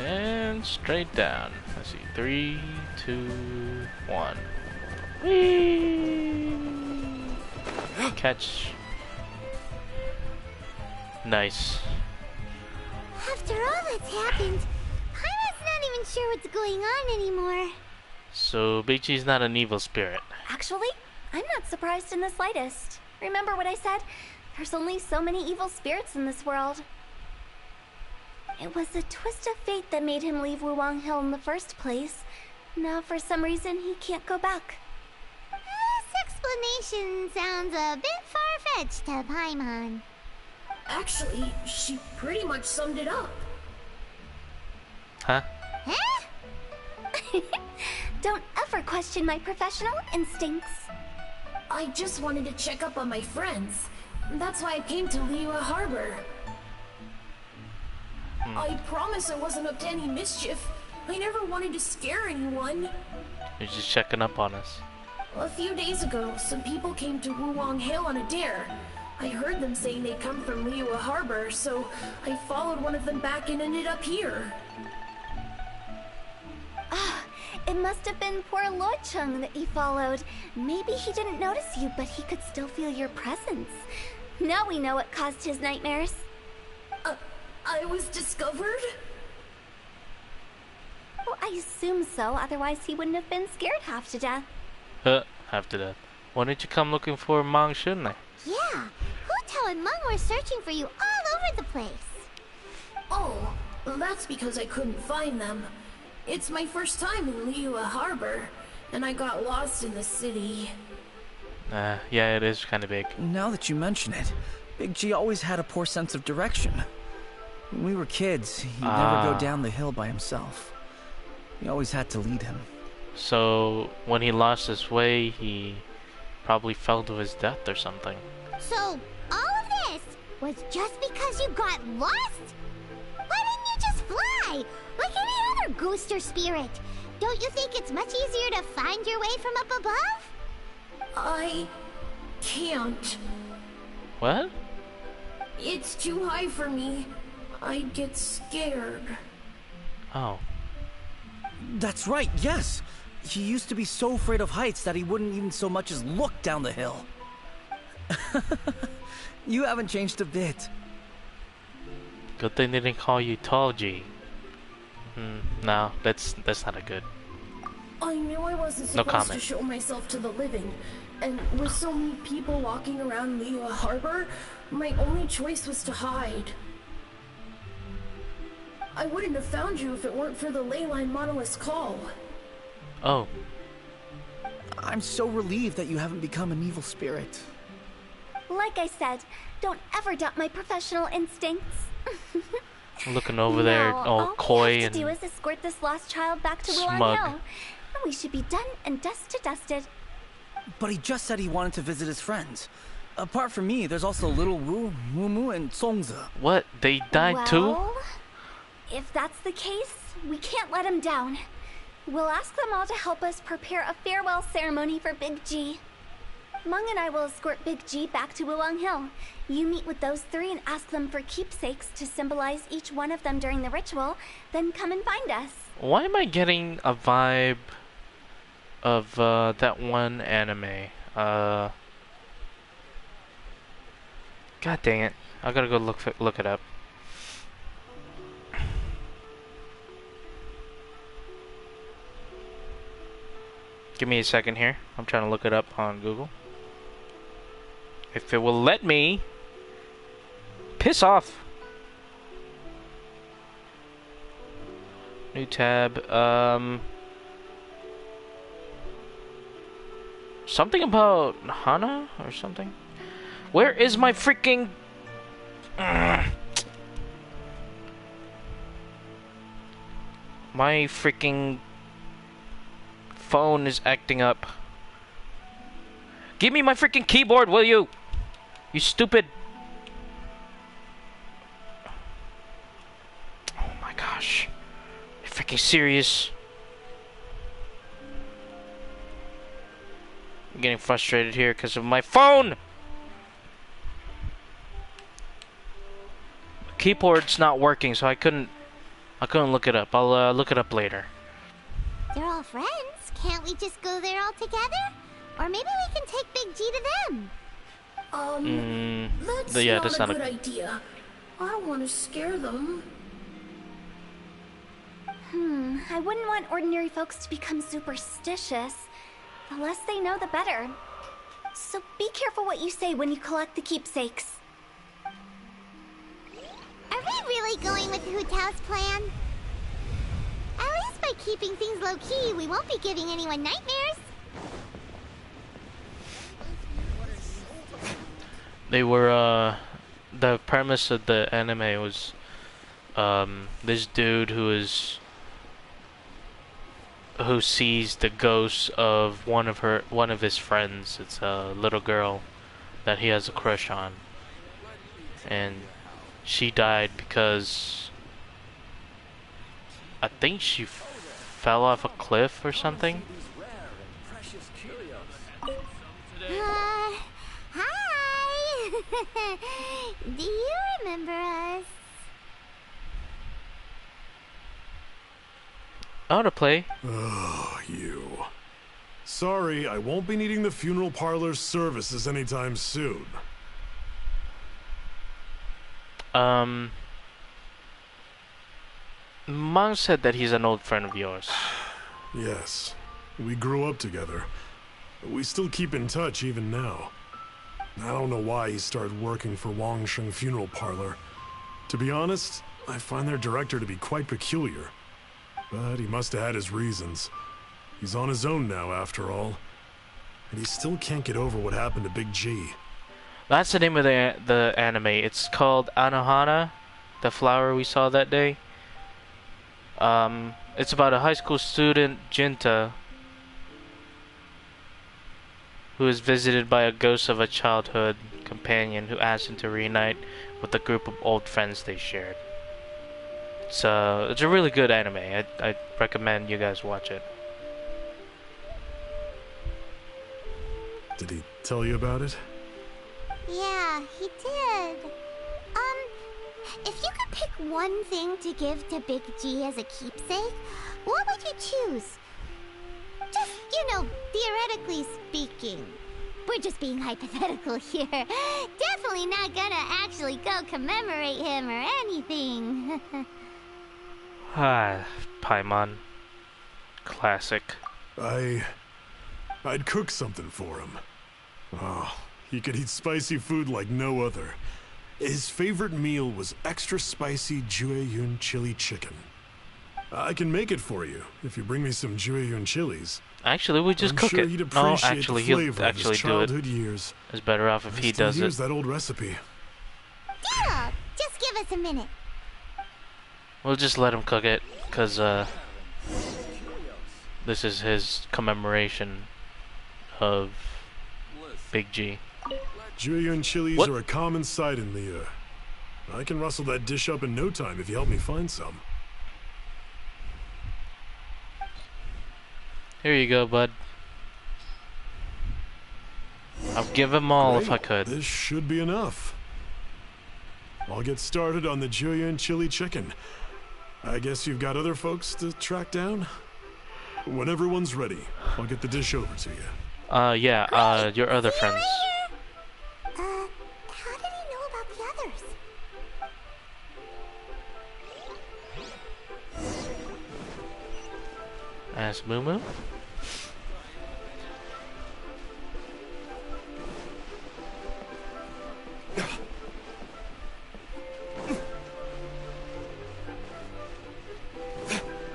And straight down. Let's see. 3, 2, 1. Whee! Catch. Nice. After all that's happened, Paimon's not even sure what's going on anymore. So Big G's not an evil spirit. Actually, I'm not surprised in the slightest. Remember what I said? There's only so many evil spirits in this world. It was a twist of fate that made him leave Wuwang Hill in the first place. Now, for some reason, he can't go back. This explanation sounds a bit far-fetched to Paimon. Actually, she pretty much summed it up. Huh? Huh? Don't ever question my professional instincts. I just wanted to check up on my friends. That's why I came to Liyue Harbor. I promise I wasn't up to any mischief. I never wanted to scare anyone. You're just checking up on us. A few days ago, some people came to Wuwang Hill on a dare. I heard them saying they come from Liyue Harbor, so I followed one of them back and ended up here. It must have been poor Luocheng that you followed. Maybe he didn't notice you, but he could still feel your presence. Now we know what caused his nightmares. I was discovered? Well, I assume so, otherwise he wouldn't have been scared half to death. Half to death. Why didn't you come looking for Mang, shouldn't I? Yeah, Hu Tao and Meng were searching for you all over the place. Oh, that's because I couldn't find them. It's my first time in Liyue Harbor, and I got lost in the city. Yeah, it is kind of big. Now that you mention it, Big G always had a poor sense of direction. When we were kids, he'd never go down the hill by himself. We always had to lead him. So, when he lost his way, he probably fell to his death or something. So, all of this was just because you got lost? Why didn't you just fly? Like any other ghost or spirit? Don't you think it's much easier to find your way from up above? I can't. What? It's too high for me. I'd get scared. Oh. That's right, yes! He used to be so afraid of heights that he wouldn't even so much as look down the hill. You haven't changed a bit. Good thing they didn't call you Tall G. No, that's not a good. I knew I wasn't No supposed comment. to show myself to the living. And with so many people walking around Liyue Harbor, my only choice was to hide. I wouldn't have found you if it weren't for the Leyline Monolith's call. Oh. I'm so relieved that you haven't become an evil spirit. Like I said, don't ever doubt my professional instincts. Looking over there, Now, all coy all we have and to do is escort this lost child back to Wuhan smug. Hill. And we should be done and dusted. But he just said he wanted to visit his friends. Apart from me, there's also Little Wu, Mumu, and Songze. What? They died too? Well, if that's the case, we can't let him down. We'll ask them all to help us prepare a farewell ceremony for Big G. Meng and I will escort Big G back to Wuwang Hill. You meet with those three and ask them for keepsakes to symbolize each one of them during the ritual, then come and find us. Why am I getting a vibe of that one anime? God dang it. I gotta go look it up. Give me a second here. I'm trying to look it up on Google. If it will let me. Piss off. New tab. Something about Hana or something? Where is my freaking... My freaking phone is acting up. Give me my freaking keyboard, will you? You stupid... Oh my gosh. You're freaking serious. I'm getting frustrated here because of my phone! Keyboard's not working, so I couldn't look it up. I'll look it up later. They're all friends. Can't we just go there all together? Or maybe we can take Big G to them. That's not a good idea. I don't want to scare them. I wouldn't want ordinary folks to become superstitious. The less they know, the better. So be careful what you say when you collect the keepsakes. Are we really going with Hu Tao's plan? At least by keeping things low-key, we won't be giving anyone nightmares. They were, the premise of the anime was, this dude who sees the ghost of one of his friends. It's a little girl that he has a crush on. And she died because I think she fell off a cliff or something. Hi! Do you remember us? I want to play. Oh, you. Sorry, I won't be needing the funeral parlor's services anytime soon. Mom said that he's an old friend of yours. Yes, we grew up together. We still keep in touch even now. I don't know why he started working for Wangsheng Funeral Parlor. To be honest, I find their director to be quite peculiar. But he must have had his reasons. He's on his own now, after all. And he still can't get over what happened to Big G. That's the name of the anime. It's called Anohana, the flower we saw that day. It's about a high school student, Jinta, who is visited by a ghost of a childhood companion who asks him to reunite with a group of old friends they shared. It's a really good anime. I recommend you guys watch it. Did he tell you about it? Yeah, he did. If you could pick one thing to give to Big G as a keepsake, what would you choose? Just, theoretically speaking. We're just being hypothetical here. Definitely not gonna actually go commemorate him or anything. Paimon. Classic. I'd cook something for him. Oh, he could eat spicy food like no other. His favorite meal was extra spicy Jueyun chili chicken. I can make it for you if you bring me some Jueyun chilies. Actually, we just cook sure it. He'd No, appreciate actually, the he'll flavor of his actually do it. childhood years. It's better off if he does it. Use that old recipe. Yeah, just give us a minute. We'll just let him cook it, cause this is his commemoration of Big G. Jueyun chilies What? are a common sight in Liyue. I can rustle that dish up in no time if you help me find some. Here you go, bud. I'll give him all if I Great. could. This should be enough. I'll get started on the Julian chili chicken. I guess you've got other folks to track down? When everyone's ready, I'll get the dish over to you. Yeah, your other friends. How did he know about the others? As Moo Moo?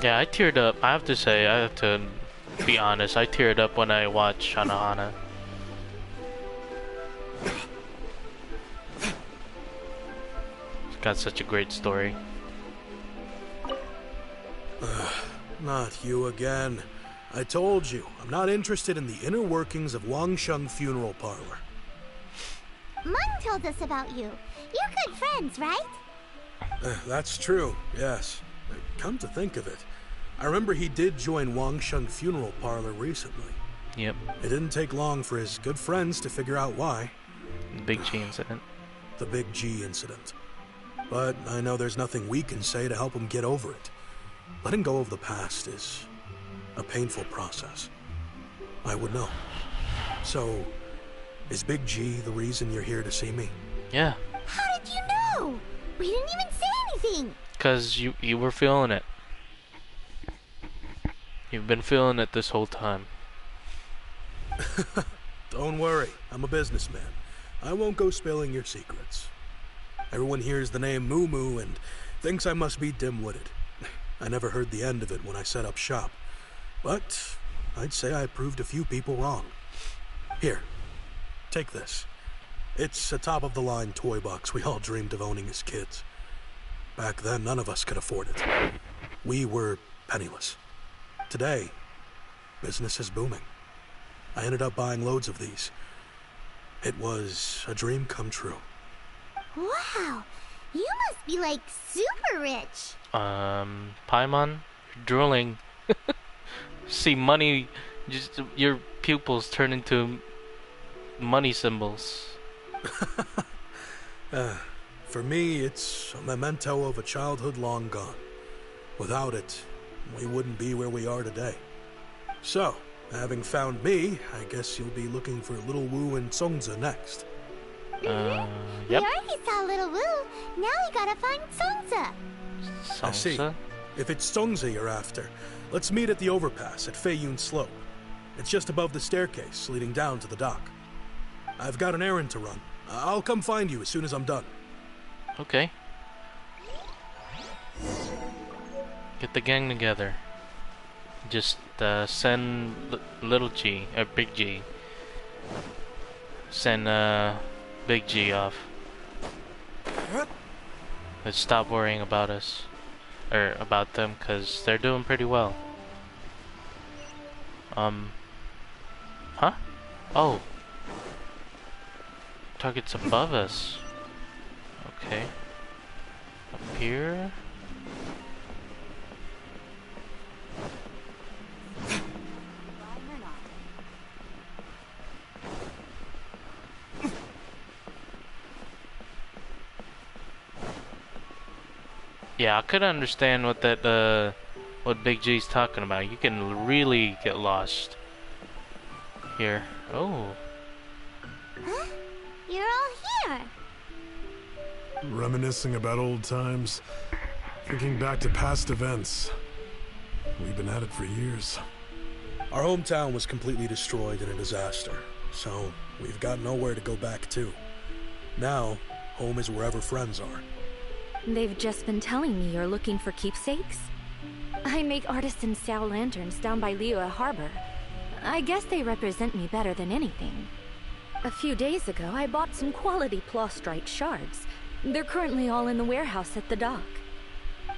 Yeah, I teared up. I have to say, I have to be honest. I teared up when I watched Shanohana. It's got such a great story. Not you again. I told you, I'm not interested in the inner workings of Wangsheng Funeral Parlor. Mung told us about you. You're good friends, right? That's true, yes. Come to think of it, I remember he did join Wangsheng Funeral Parlor recently. Yep. It didn't take long for his good friends to figure out why. Big G incident. The Big G incident. But I know there's nothing we can say to help him get over it. Letting go of the past is a painful process. I would know. So, is Big G the reason you're here to see me? Yeah. How did you know? We didn't even say anything. 'Cause you were feeling it. You've been feeling it this whole time. Don't worry, I'm a businessman. I won't go spilling your secrets. Everyone hears the name Moo Moo and thinks I must be dim-witted. I never heard the end of it when I set up shop. But I'd say I proved a few people wrong. Here, take this. It's a top-of-the-line toy box we all dreamed of owning as kids. Back then, none of us could afford it. We were penniless. Today, business is booming. I ended up buying loads of these. It was a dream come true. Wow, you must be like super rich. Paimon, you're drooling. See money, just your pupils turn into money symbols. For me, it's a memento of a childhood long gone. Without it, we wouldn't be where we are today. So, having found me, I guess you'll be looking for Little Wu and Songza next. Yep. We already saw Little Wu. Now we gotta find Songza. I see. Salsa? If it's Songza you're after, let's meet at the overpass at Feiyun Slope. It's just above the staircase leading down to the dock. I've got an errand to run. I'll come find you as soon as I'm done. Okay. Get the gang together. Just send Little G, or Big G. Send Big G off. Let's stop worrying about us. Or about them, because they're doing pretty well. Huh? Oh. Target's above us. Okay. Up here. Yeah, I couldn't understand what that what Big G's talking about. You can really get lost here. Oh. Huh? You're all here. Reminiscing about old times, thinking back to past events. We've been at it for years. Our hometown was completely destroyed in a disaster, so we've got nowhere to go back to. Now, home is wherever friends are. They've just been telling me you're looking for keepsakes. I make artisan Sao lanterns down by Liyue Harbor. I guess they represent me better than anything. A few days ago, I bought some quality plastrite shards. They're currently all in the warehouse at the dock.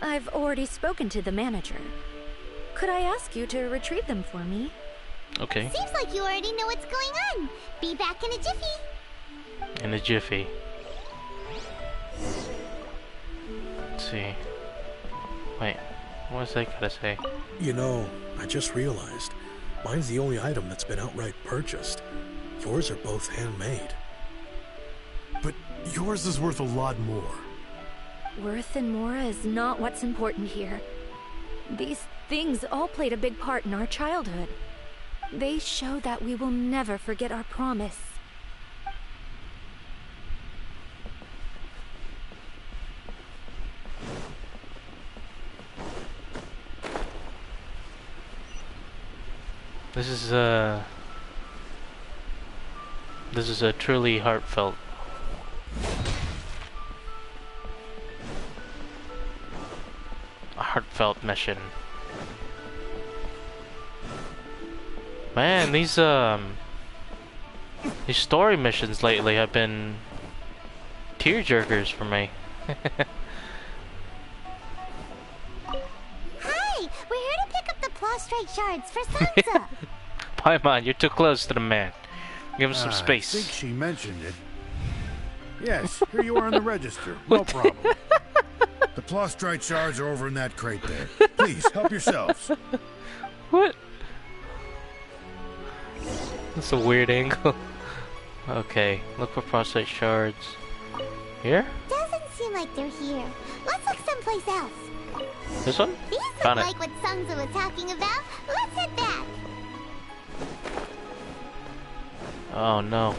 I've already spoken to the manager. Could I ask you to retrieve them for me? Okay. Seems like you already know what's going on. Be back in a jiffy. In a jiffy. Let's see. Wait, what's that gotta say? You know, I just realized, mine's the only item that's been outright purchased. Yours are both handmade. But yours is worth a lot more. Worth and Mora is not what's important here. These things all played a big part in our childhood. They show that we will never forget our promise. This is a truly heartfelt mission. Man, these story missions lately have been tearjerkers for me. Hi, we're here to pick up the prostrate shards for Sansa. Paimon, you're too close to the man. Give him some space. I think she mentioned it. Yes, here you are on the register. No problem. The Plostrite shards are over in that crate there. Please, help yourselves. What? That's a weird angle. Okay, look for prostrate shards. Here? Doesn't seem like they're here. Let's look someplace else. This one? These Found look it. like what Sansa was talking about. Let's head back. Oh no.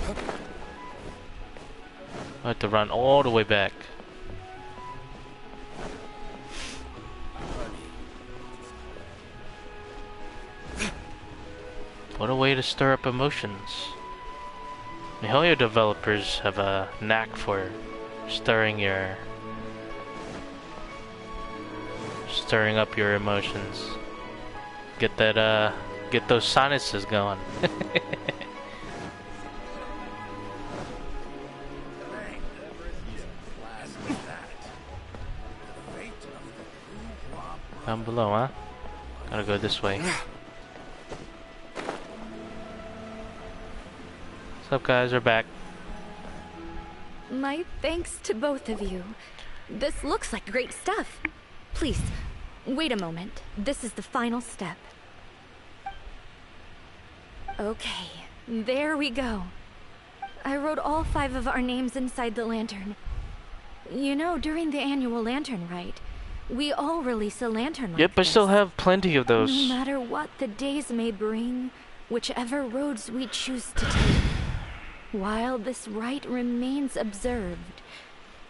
I have to run all the way back. What a way to stir up emotions. MiHoYo developers have a knack for stirring up your emotions. Get those sinuses going. Down below, huh? Gotta go this way. What's up, guys? We're back. My thanks to both of you. This looks like great stuff. Please, wait a moment. This is the final step. Okay, there we go. I wrote all 5 of our names inside the lantern. You know, during the annual lantern rite, we all release a lantern like Yep, I this. still have plenty of those. No matter what the days may bring, whichever roads we choose to take, while this rite remains observed,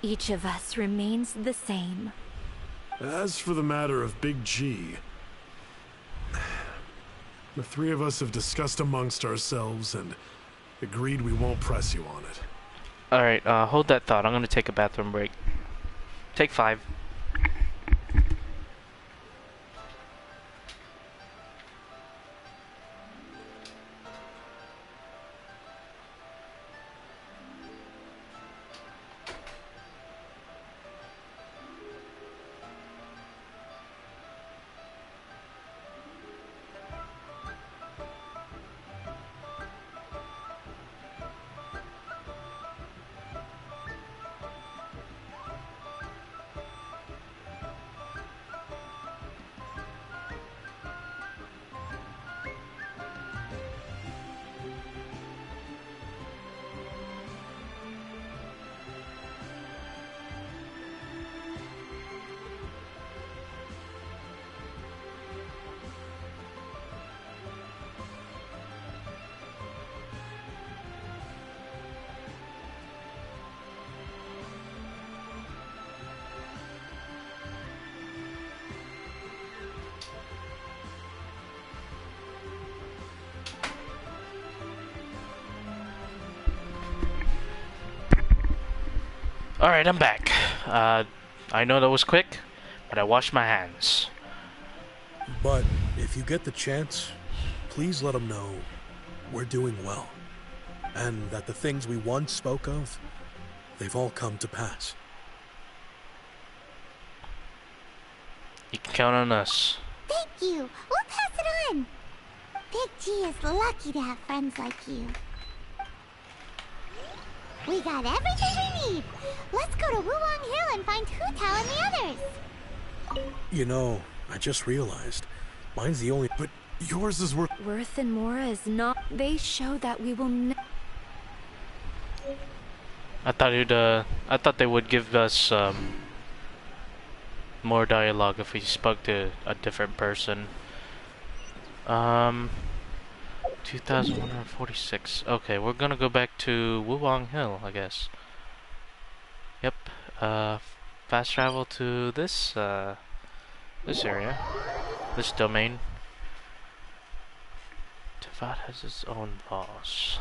each of us remains the same. As for the matter of Big G, the 3 of us have discussed amongst ourselves and agreed we won't press you on it. Alright, hold that thought. I'm gonna take a bathroom break. Take 5. Alright, I'm back. I know that was quick, but I washed my hands. But if you get the chance, please let them know we're doing well. And that the things we once spoke of, they've all come to pass. You can count on us. Thank you. We'll pass it on. Big G is lucky to have friends like you. We got everything we need. Let's go to Wuwang Hill and find Hu Tao and the others. You know, I just realized, mine's the only... But yours is worth... Worth and Mora is not... They show that we will I thought they would give us more dialogue if we spoke to a different person. 2146. Okay, we're gonna go back to Wuwang Hill, I guess. Yep. Fast travel to this area, this domain. Tefat has its own boss.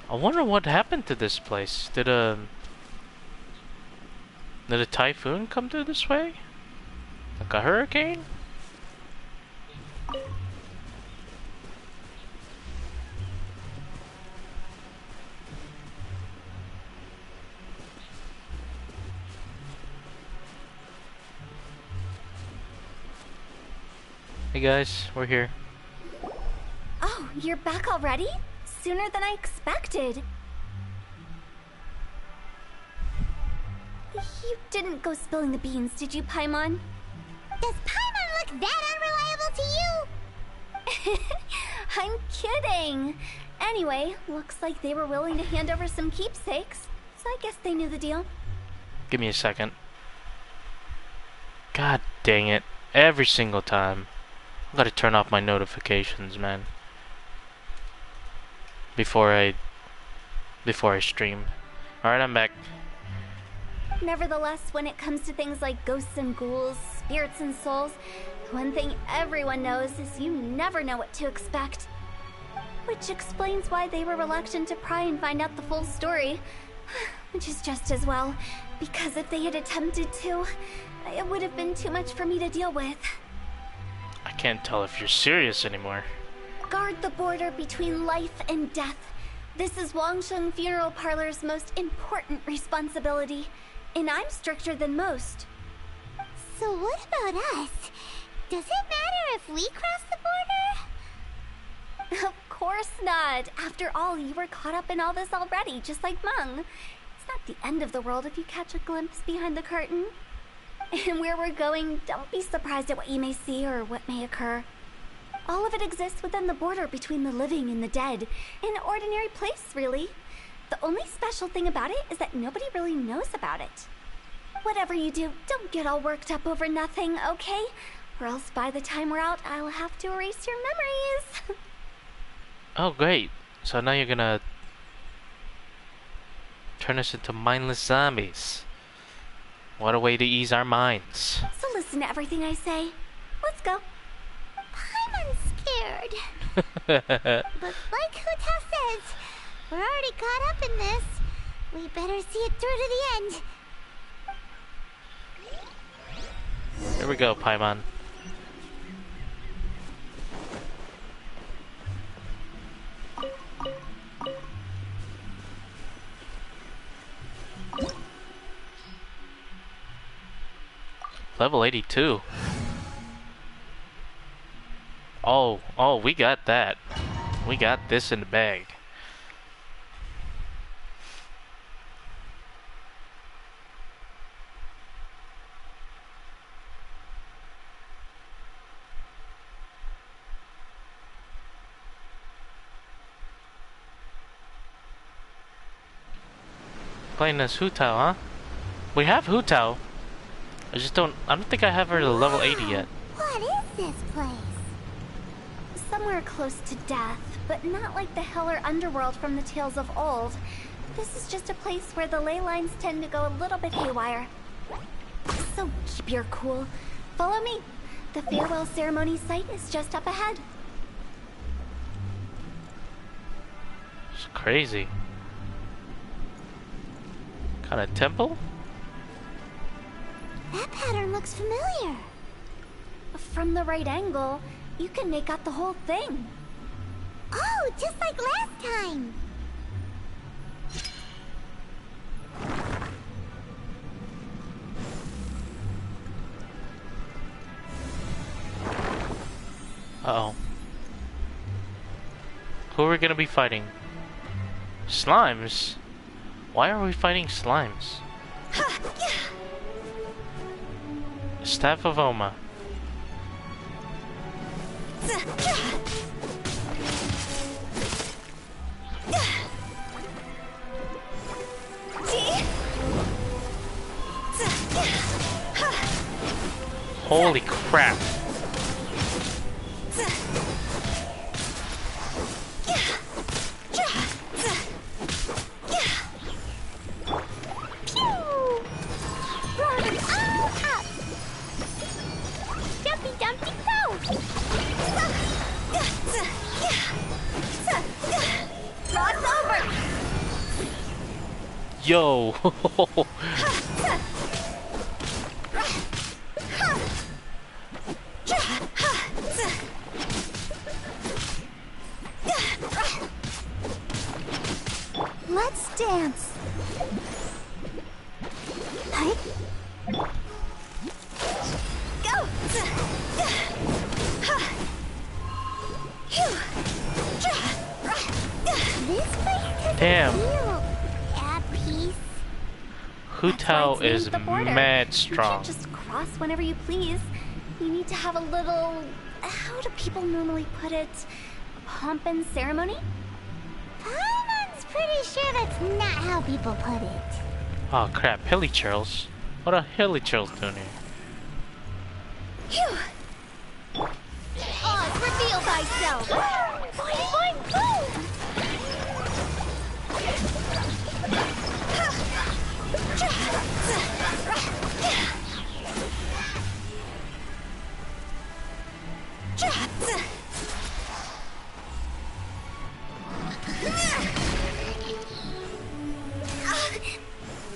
I wonder what happened to this place. Did a typhoon come through this way? Like a hurricane? Hey guys, we're here. Oh, you're back already? Sooner than I expected. You didn't go spilling the beans, did you, Paimon? Does Paimon look that unreliable to you? I'm kidding. Anyway, looks like they were willing to hand over some keepsakes, so I guess they knew the deal. Give me a second. God dang it. Every single time. I gotta turn off my notifications, man. Before I stream. Alright, I'm back. Nevertheless, when it comes to things like ghosts and ghouls, spirits and souls, one thing everyone knows is you never know what to expect. Which explains why they were reluctant to pry and find out the full story. Which is just as well, because if they had attempted to, it would have been too much for me to deal with. I can't tell if you're serious anymore. Guard the border between life and death. This is Wangsheng Funeral Parlor's most important responsibility, and I'm stricter than most. So what about us? Does it matter if we cross the border? Of course not. After all, you were caught up in all this already, just like Meng. It's not the end of the world if you catch a glimpse behind the curtain. And where we're going, don't be surprised at what you may see or what may occur. All of it exists within the border between the living and the dead. An ordinary place, really. The only special thing about it is that nobody really knows about it. Whatever you do, don't get all worked up over nothing, okay? Or else by the time we're out, I'll have to erase your memories. Oh, great. So now you're gonna turn us into mindless zombies. What a way to ease our minds. So listen to everything I say. Let's go. I'm scared. But like Hu Tao says, we're already caught up in this. We better see it through to the end. Here we go, Paimon. Level 82. Oh, we got that. We got this in the bag. Playing as Hu Tao, huh? We have Hu Tao. I don't think I have her to level 80 yet. What is this place? Somewhere close to death, but not like the hell or underworld from the tales of old. This is just a place where the ley lines tend to go a little bit haywire. So keep your cool. Follow me. The farewell ceremony site is just up ahead. It's crazy. Kind of temple? That pattern looks familiar. From the right angle, you can make out the whole thing. Oh, just like last time. Uh-oh. Who are we gonna be fighting? Slimes? Why are we fighting slimes? Staff of Oma. Holy crap. Yo! Let's dance. Hi. Go. This place Damn. feel at peace. TAO is the border. mad You strong. can't just cross whenever you please. You need to have a little... How do people normally put it? Pomp and ceremony? Paimon's pretty sure that's not how people put it. Oh crap, Hilly Churls. What are Hilly Churls doing here? Phew! Oz, reveal thyself! Boing, boing, boom!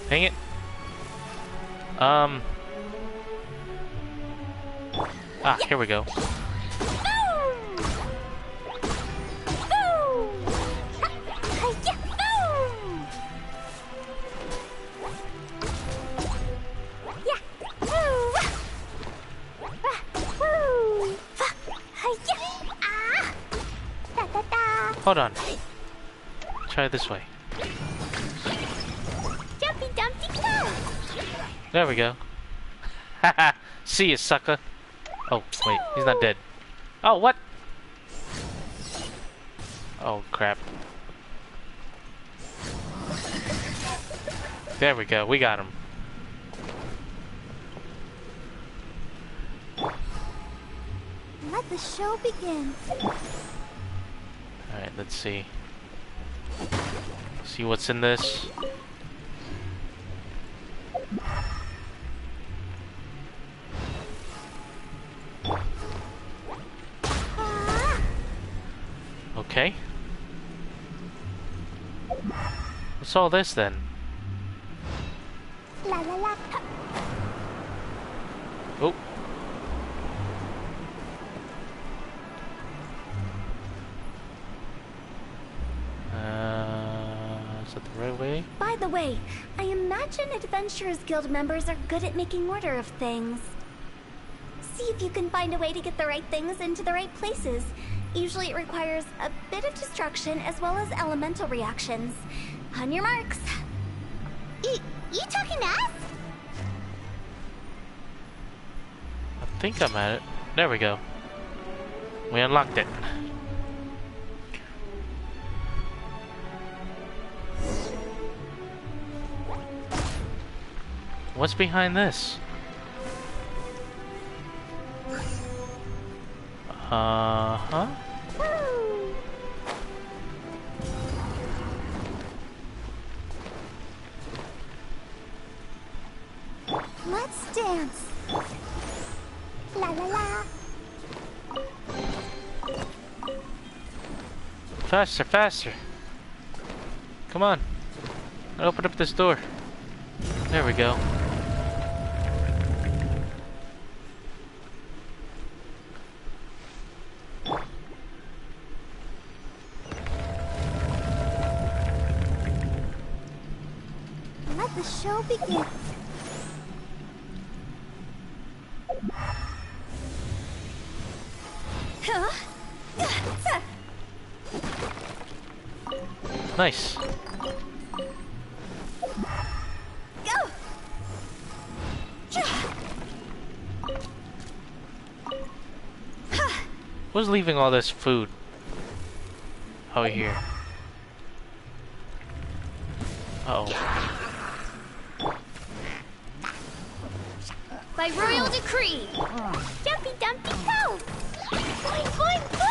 Dang it. Here we go. Hold on. Try it this way. Jumpy Dumpty go! There we go. Haha. See you, sucker. Oh, wait. He's not dead. Oh, what? Oh, crap. There we go. We got him. Let the show begin. Alright, let's see. See what's in this. Okay. What's all this then? La la la. Oh. Is that the right way? By the way, I imagine Adventurers Guild members are good at making order of things. See if you can find a way to get the right things into the right places. Usually it requires a bit of destruction as well as elemental reactions. On your marks. You talking to us? I think I'm at it. There we go. We unlocked it. What's behind this? Uh-huh. Let's dance. La la la. Faster, faster. Come on. Open up this door. There we go. Let the show begin. Nice. Who's leaving all this food out here? Uh-oh. By royal decree. Jumpy dumpy go. Boing boing boom.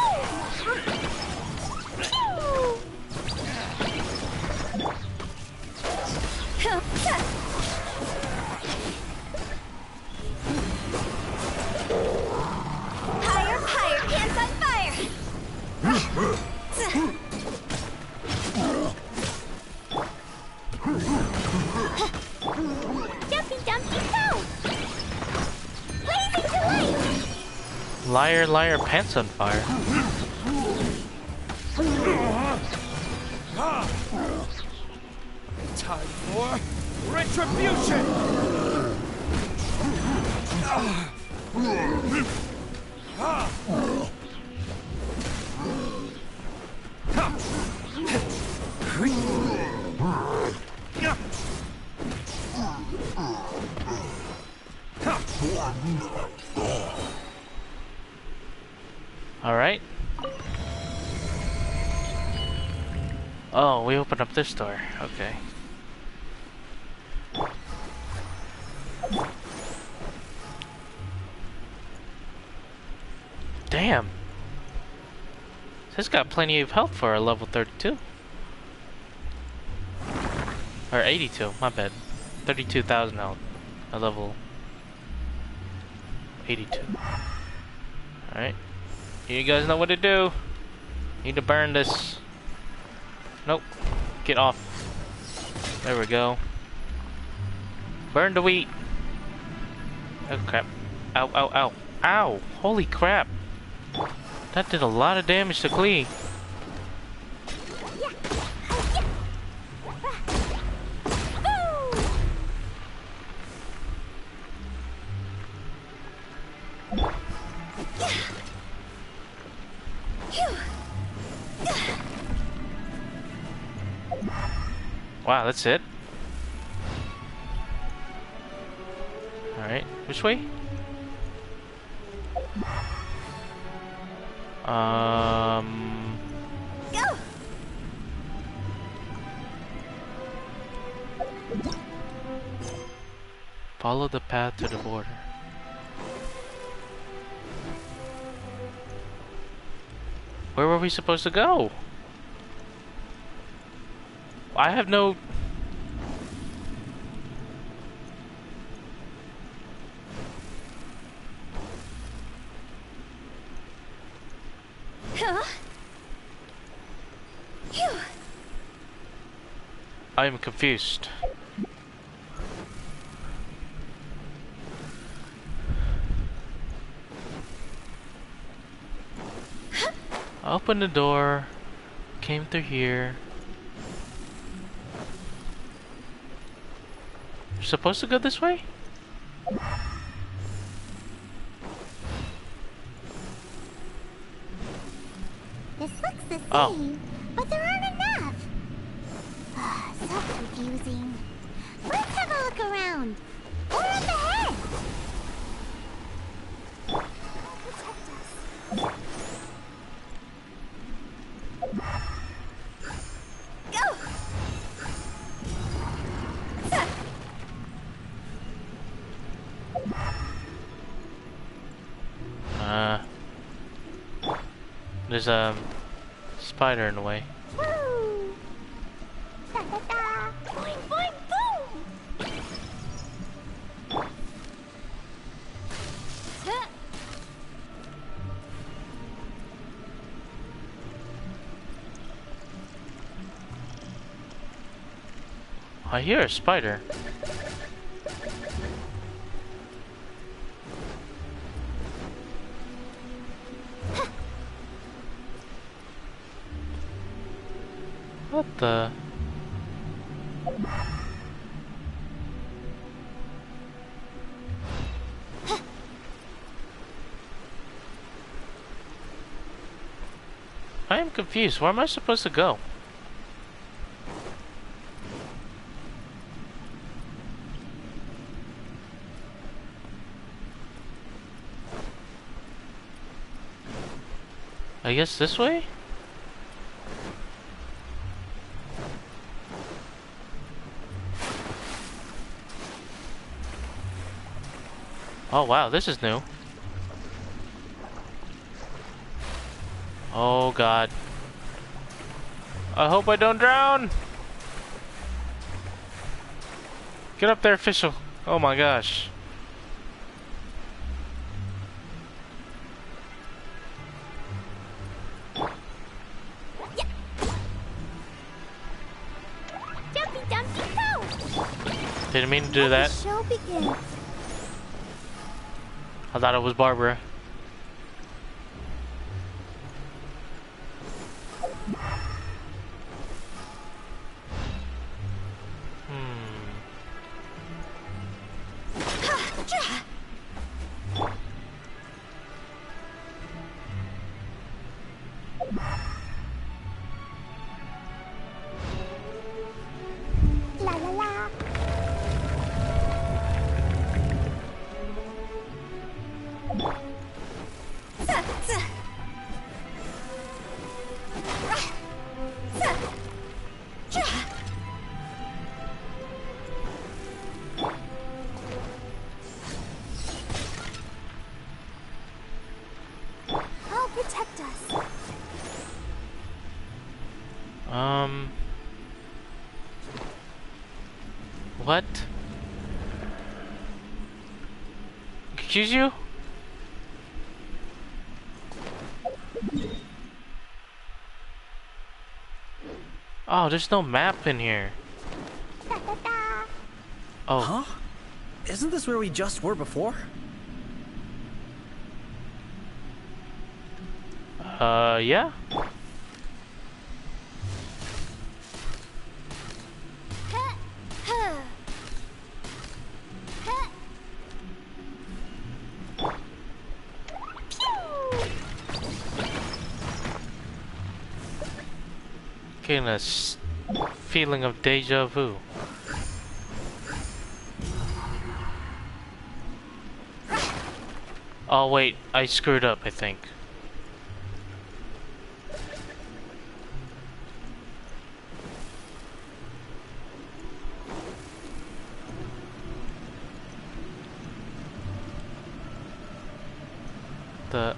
Higher, higher, pants on fire. Jumpy dumpy go. Blazing delight. Liar, liar, pants on fire. Time for retribution! Alright. Oh, we opened up this door. Okay. Damn. This got plenty of health for a level 32. Or 82, my bad. 32,000 health. A level 82. Alright. You guys know what to do. Need to burn this. Nope. Get off. There we go. Burn the wheat. Oh crap. Ow, ow, ow. Ow! Holy crap. That did a lot of damage to Klee. Wow, that's it? Alright, which way? Go. Follow the path to the border. Where were we supposed to go? I have no... Huh? Phew. I am confused. Open the door. Came through here. You're supposed to go this way? This looks the same, Oh. but there aren't enough. So confusing. Let's have a look around. Or up ahead. Protect us. Go! There's a spider in the way. Woo! Da da da! Boing boing boom! Huh. I hear a spider. What the? I am confused. Where am I supposed to go? I guess this way? Oh wow, this is new. Oh god. I hope I don't drown! Get up there, official. Oh my gosh. Jumpy Dumpty Go! Didn't mean to do that. The show begins. I thought it was Barbara. La la la. I'll protect us. What? Excuse you? Oh, there's no map in here. Da, da, da. Oh. Huh? Isn't this where we just were before? Yeah? Huh, huh. Huh. Pew! Getting a feeling of deja vu. Oh wait, I screwed up, I think. The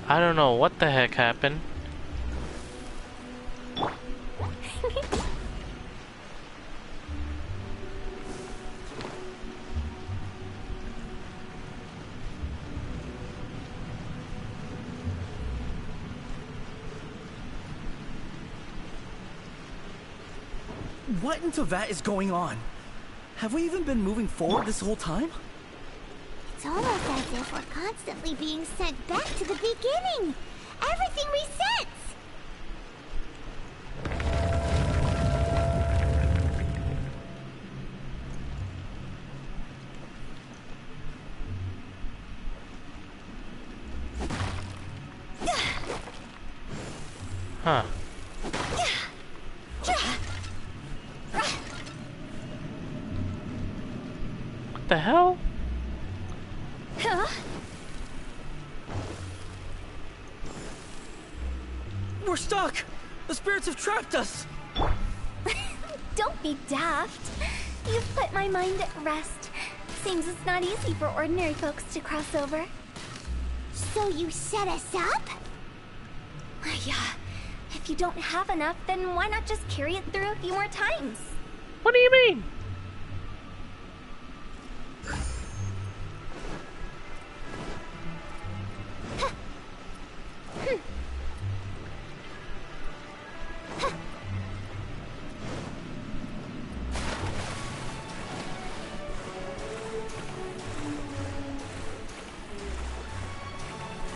I don't know what the heck happened. What in Tevat is going on? Have we even been moving forward this whole time? It's almost as if we're constantly being sent back to the beginning. Everything resets. Huh. What the hell? Huh? We're stuck! The spirits have trapped us! Don't be daft. You've put my mind at rest. Seems it's not easy for ordinary folks to cross over. So you set us up? Yeah. If you don't have enough, then why not just carry it through a few more times? What do you mean?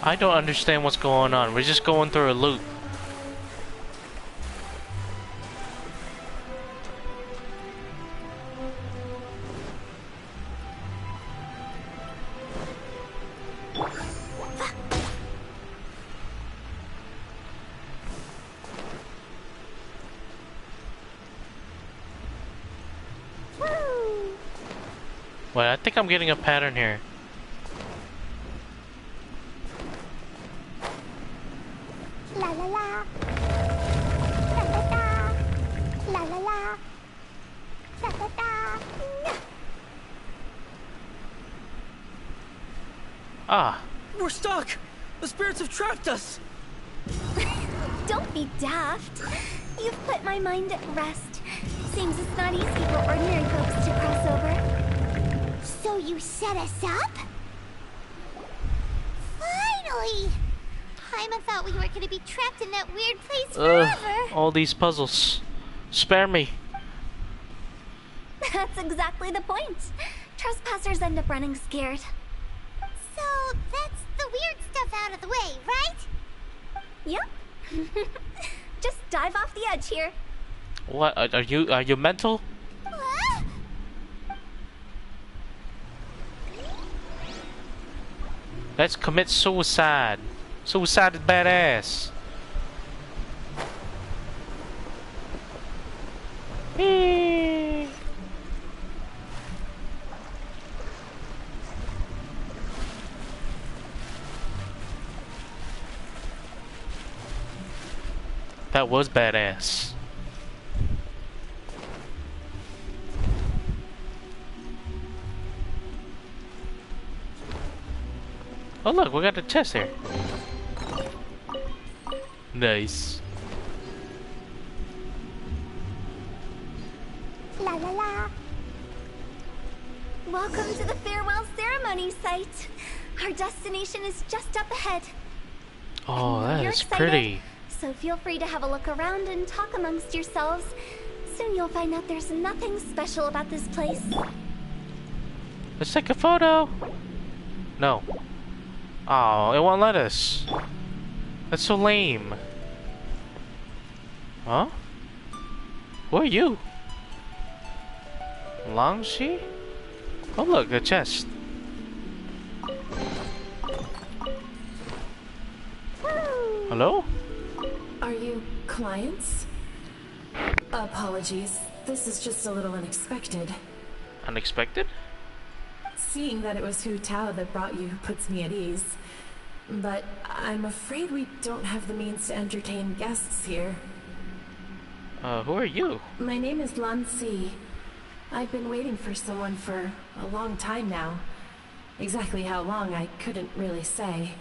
I don't understand what's going on. We're just going through a loop. Wait, I think I'm getting a pattern here. La la la. Da da da. La la la. Da da da. Ah. We're stuck! The spirits have trapped us! Don't be daft. You've put my mind at rest. Seems it's not easy for ordinary folks to cross over. So you set us up? Finally! Paimon thought we were gonna be trapped in that weird place forever. All these puzzles. Spare me. That's exactly the point. Trespassers end up running scared. So that's the weird stuff out of the way, right? Yep. Just dive off the edge here. What? Are you mental? What? Let's commit suicide. Suicide is badass. Whee! That was badass. Oh look, we got the chest here. Nice. La la la. Welcome to the farewell ceremony site. Our destination is just up ahead. Oh, that You're is excited? pretty. So feel free to have a look around and talk amongst yourselves. Soon you'll find out there's nothing special about this place. Let's take a photo. No. Oh, it won't let us. That's so lame. Huh? Who are you? Longshi? Oh look, a chest. Hello? Are you clients? Apologies. This is just a little unexpected. Unexpected? Seeing that it was Hu Tao that brought you puts me at ease. But I'm afraid we don't have the means to entertain guests here. Who are you? My name is Lan Si. I've been waiting for someone for a long time now. Exactly how long, I couldn't really say.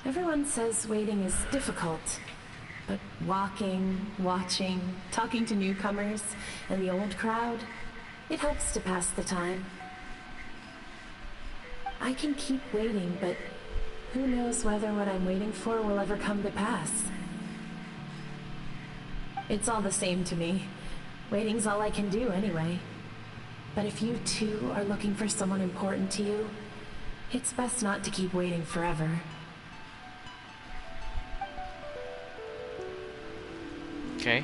Everyone says waiting is difficult. But walking, watching, talking to newcomers, and the old crowd, it helps to pass the time. I can keep waiting, but who knows whether what I'm waiting for will ever come to pass. It's all the same to me. Waiting's all I can do anyway. But if you too are looking for someone important to you, it's best not to keep waiting forever. Okay.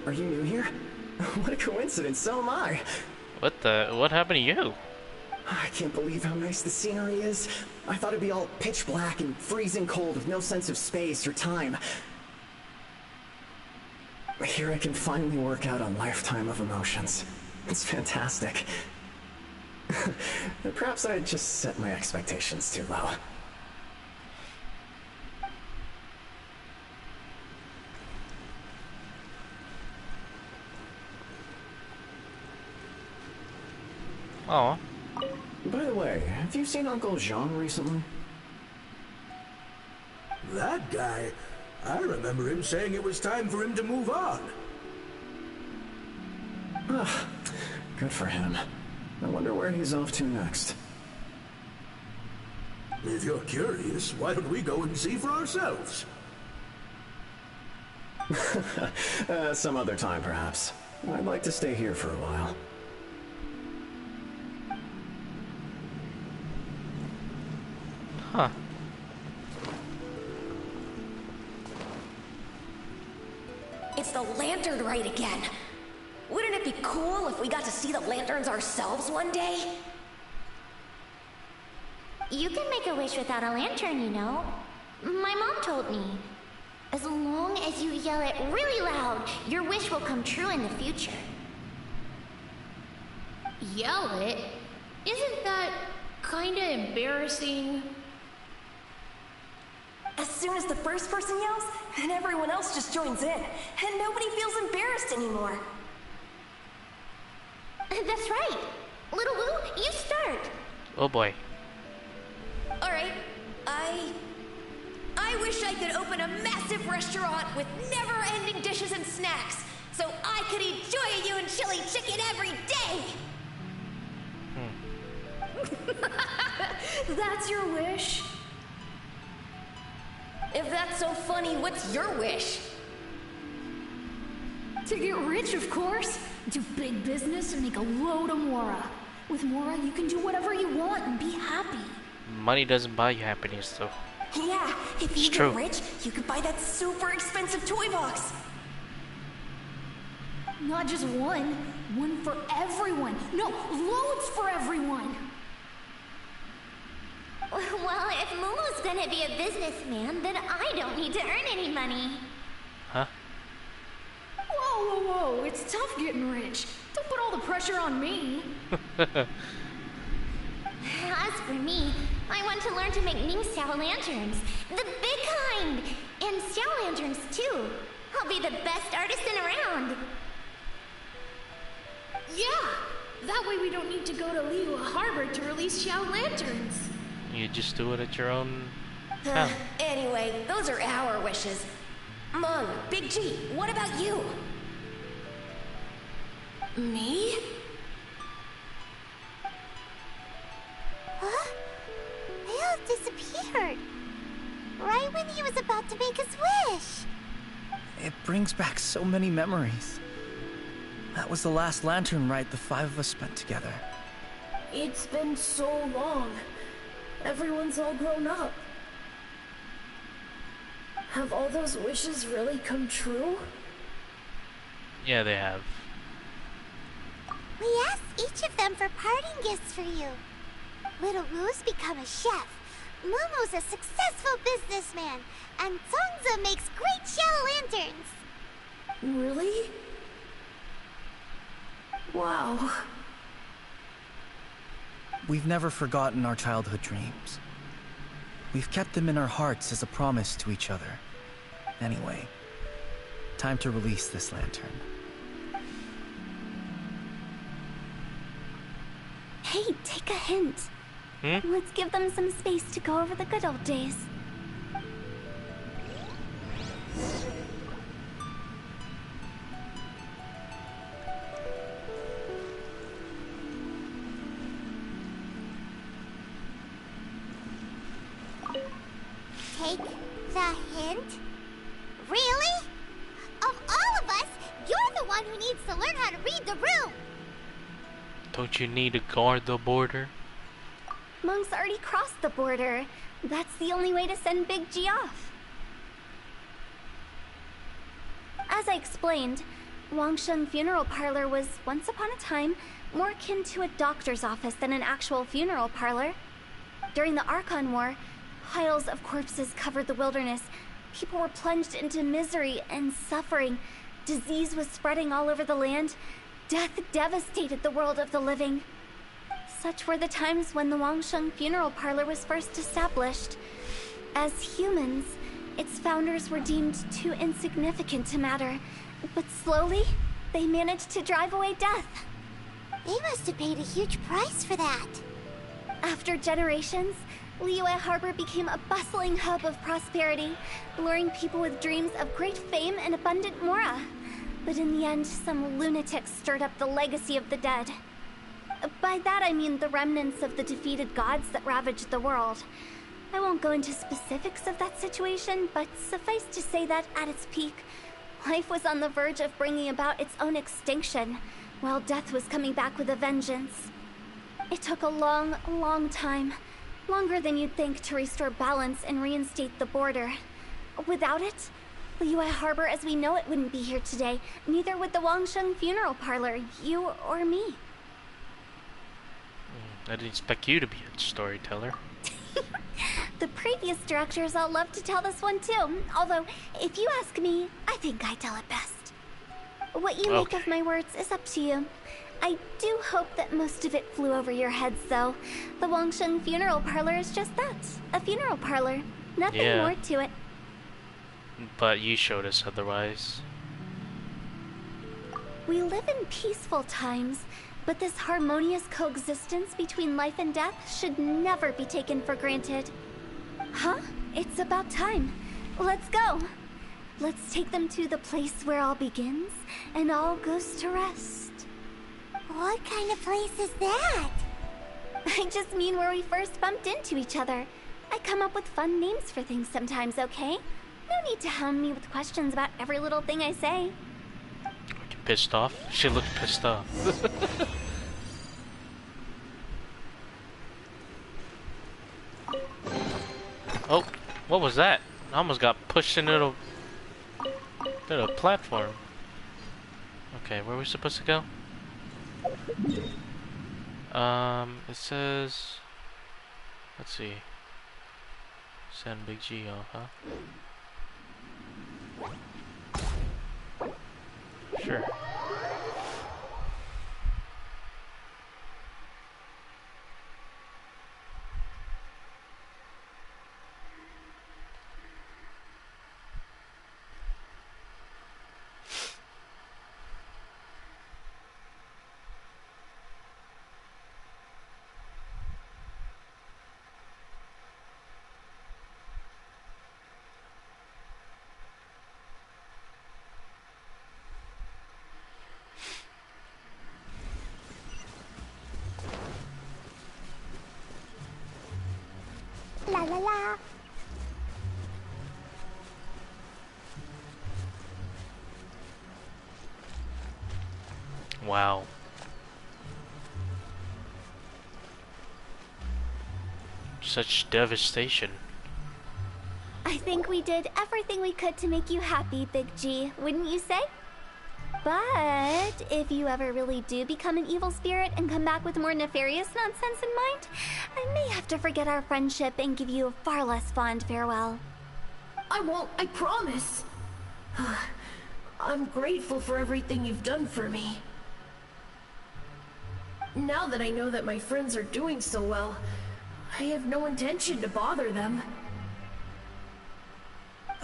Are you new here? What a coincidence, so am I. What happened to you? I can't believe how nice the scenery is. I thought it'd be all pitch black and freezing cold with no sense of space or time. Here I can finally work out a lifetime of emotions. It's fantastic. Perhaps I just set my expectations too low. Oh. By the way, have you seen Uncle Jean recently? That guy? I remember him saying it was time for him to move on. Good for him. I wonder where he's off to next. If you're curious, why don't we go and see for ourselves? Some other time, perhaps. I'd like to stay here for a while. Huh. It's the lantern rite again. Wouldn't it be cool if we got to see the lanterns ourselves one day? You can make a wish without a lantern, you know. My mom told me. As long as you yell it really loud, your wish will come true in the future. Yell it? Isn't that kinda embarrassing? As soon as the first person yells, then everyone else just joins in, and nobody feels embarrassed anymore. That's right. Little Wu, you start. Oh boy. Alright, I wish I could open a massive restaurant with never-ending dishes and snacks, so I could eat Joy and chili chicken every day! That's your wish? If that's so funny, what's your wish? To get rich, of course. Do big business and make a load of Mora. With Mora, you can do whatever you want and be happy. Money doesn't buy you happiness, though. Yeah, if you It's true. get rich, you could buy that super expensive toy box. Not just one. One for everyone. No, loads for everyone. Well, if Momo's gonna be a businessman, then I don't need to earn any money. Huh? Whoa, whoa, whoa. It's tough getting rich. Don't put all the pressure on me. As for me, I want to learn to make Ning-Xiao lanterns. The big kind! And Xiao lanterns, too. I'll be the best artisan around. Yeah! That way we don't need to go to Liyue Harbor to release Xiao lanterns. You just do it at your own town. Anyway, those are our wishes. Mung, Big G, what about you? Me? Huh? Leo disappeared. Right when he was about to make his wish. It brings back so many memories. That was the last lantern ride the five of us spent together. It's been so long. Everyone's all grown up. Have all those wishes really come true? Yeah, they have. We asked each of them for parting gifts for you. Little Wu's become a chef. Momo's a successful businessman. And Zongza makes great Xiao lanterns. Really? Wow. We've never forgotten our childhood dreams. We've kept them in our hearts as a promise to each other. Anyway, time to release this lantern. Hey, take a hint. Let's give them some space to go over the good old days. Take the hint? Really? Of all of us, you're the one who needs to learn how to read the room. Don't you need to guard the border? Monk's already crossed the border. That's the only way to send Big G off. As I explained, Wangsheng Funeral Parlor was, once upon a time, more akin to a doctor's office than an actual funeral parlor. During the Archon War, piles of corpses covered the wilderness. People were plunged into misery and suffering. Disease was spreading all over the land. Death devastated the world of the living. Such were the times when the Wangsheng Funeral Parlor was first established. As humans, its founders were deemed too insignificant to matter, but slowly, they managed to drive away death. They must have paid a huge price for that. After generations, Liyue Harbor became a bustling hub of prosperity, luring people with dreams of great fame and abundant mora. But in the end, some lunatics stirred up the legacy of the dead. By that I mean the remnants of the defeated gods that ravaged the world. I won't go into specifics of that situation, but suffice to say that at its peak, life was on the verge of bringing about its own extinction, while death was coming back with a vengeance. It took a long, long time, longer than you'd think, to restore balance and reinstate the border. Without it, Liyue Harbor as we know it wouldn't be here today, neither would the Wangsheng Funeral Parlor, you or me. I didn't expect you to be a storyteller. The previous directors all love to tell this one too. Although, if you ask me, I think I tell it best. What you make of my words is up to you. I do hope that most of it flew over your heads, though. The Wangsheng Funeral Parlor is just that, a funeral parlor. Nothing more to it. But you showed us otherwise. We live in peaceful times, but this harmonious coexistence between life and death should never be taken for granted. Huh? It's about time. Let's go. Let's take them to the place where all begins and all goes to rest. What kind of place is that? I just mean where we first bumped into each other. I come up with fun names for things sometimes, okay? No need to hound me with questions about every little thing I say. Are you pissed off? She looked pissed off. Oh, what was that? I almost got pushed into the platform. Okay, where are we supposed to go? It says... Let's see. Send Big G off, huh? Sure. La la la. Wow. Such devastation. I think we did everything we could to make you happy, Big G, wouldn't you say? But if you ever really do become an evil spirit and come back with more nefarious nonsense in mind, I may have to forget our friendship and give you a far less fond farewell. I won't, I promise. I'm grateful for everything you've done for me. Now that I know that my friends are doing so well, I have no intention to bother them.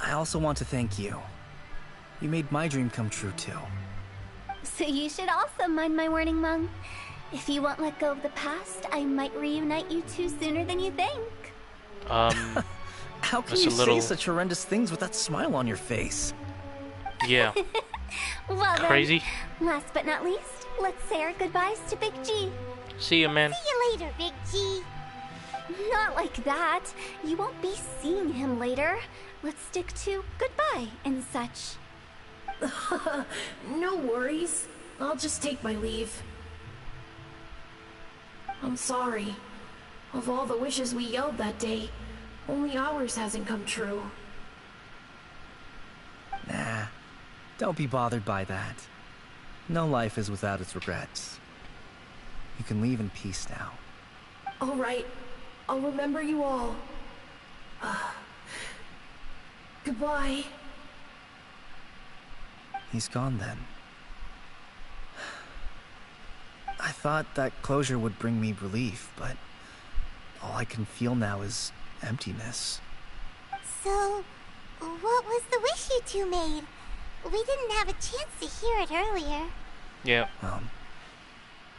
I also want to thank you. You made my dream come true too. So you should also mind my warning, Mung. If you won't let go of the past, I might reunite you two sooner than you think. How can you say such horrendous things with that smile on your face? Yeah. Well Crazy. Then, last but not least, let's say our goodbyes to Big G. See you, man. See you later, Big G. Not like that. You won't be seeing him later. Let's stick to goodbye and such. No worries. I'll just take my leave. I'm sorry. Of all the wishes we yelled that day, only ours hasn't come true. Nah, don't be bothered by that. No life is without its regrets. You can leave in peace now. All right. I'll remember you all. Goodbye. He's gone then. I thought that closure would bring me relief, but all I can feel now is emptiness. So, what was the wish you two made? We didn't have a chance to hear it earlier. Yeah.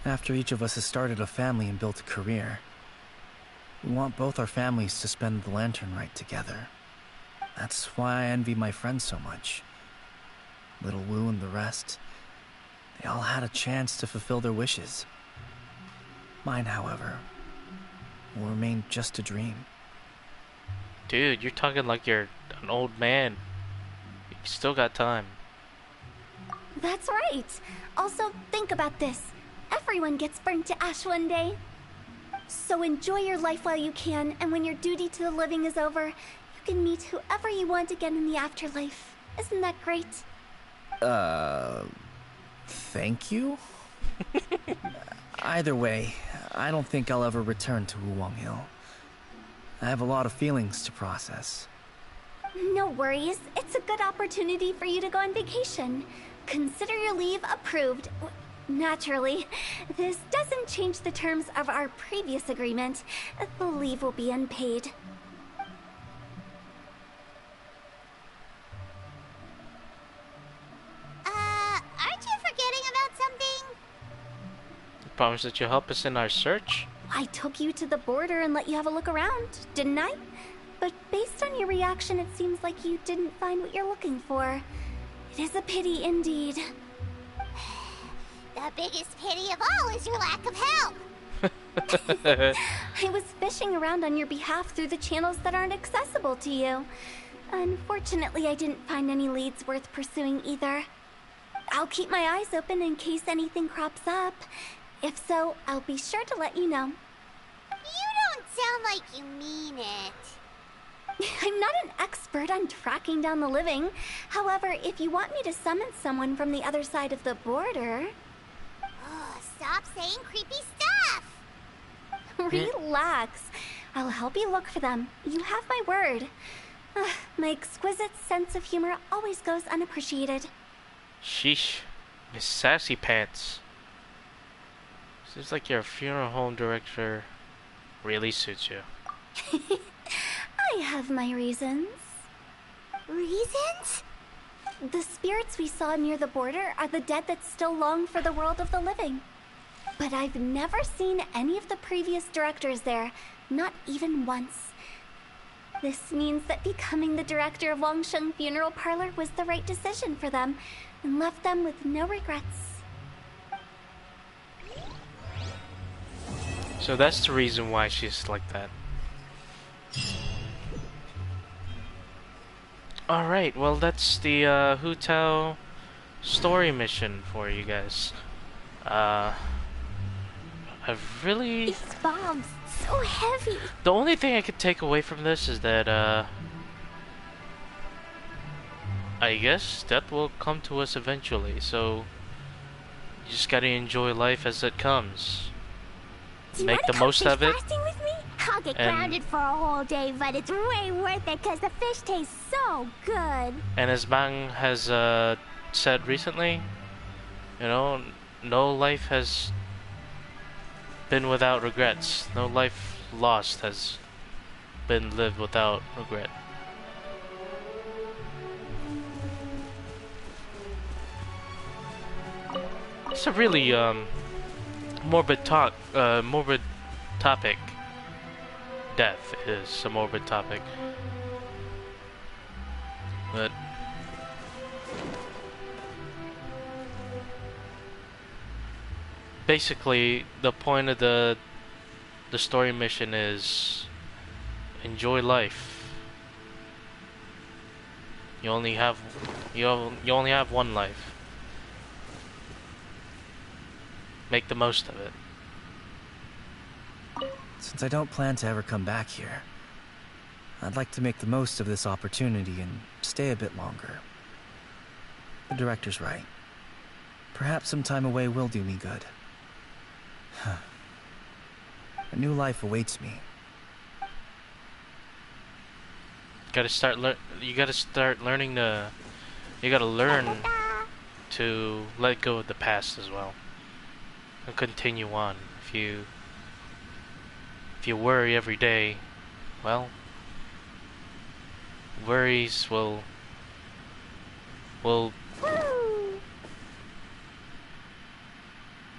After each of us has started a family and built a career, we want both our families to spend the Lantern Rite together. That's why I envy my friends so much. Little Wu and the rest, they all had a chance to fulfill their wishes. Mine, however, will remain just a dream. Dude, you're talking like you're an old man. You still got time. That's right. Also, think about this. Everyone gets burnt to ash one day. So enjoy your life while you can, and when your duty to the living is over, you can meet whoever you want again in the afterlife. Isn't that great? Thank you? Either way, I don't think I'll ever return to Wuwang Hill. I have a lot of feelings to process. No worries. It's a good opportunity for you to go on vacation. Consider your leave approved. Naturally, this doesn't change the terms of our previous agreement. The leave will be unpaid. Aren't you forgetting about something? You promised that you'll help us in our search? I took you to the border and let you have a look around, didn't I? But based on your reaction, it seems like you didn't find what you're looking for. It is a pity indeed. The biggest pity of all is your lack of help. I was fishing around on your behalf through the channels that aren't accessible to you. Unfortunately, I didn't find any leads worth pursuing either. I'll keep my eyes open in case anything crops up. If so, I'll be sure to let you know. You don't sound like you mean it. I'm not an expert on tracking down the living. However, if you want me to summon someone from the other side of the border... Oh, stop saying creepy stuff! Relax. I'll help you look for them. You have my word. My exquisite sense of humor always goes unappreciated. Sheesh. Miss Sassy Pants. Seems like your funeral home director really suits you. I have my reasons. Reasons? The spirits we saw near the border are the dead that still long for the world of the living. But I've never seen any of the previous directors there, not even once. This means that becoming the director of Wangsheng Funeral Parlor was the right decision for them, and left them with no regrets. So that's the reason why she's like that. Alright, well that's the TAO story mission for you guys. I've really... These bombs, so heavy. The only thing I could take away from this is that, I guess death will come to us eventually, so you just gotta enjoy life as it comes. Make the most of it. With me? I'll get grounded for a whole day, but it's way worth it because the fish tastes so good. And as Mang has said recently, you know, no life has been without regrets. No life lost has been lived without regret. It's a really morbid topic. Death is a morbid topic, but basically the point of the story mission is enjoy life. You only have one life. Make the most of it. Since I don't plan to ever come back here, I'd like to make the most of this opportunity and stay a bit longer. The director's right. Perhaps some time away will do me good. A new life awaits me. You gotta start learning to... You gotta learn to let go of the past as well. And continue on. If you worry every day, well, worries will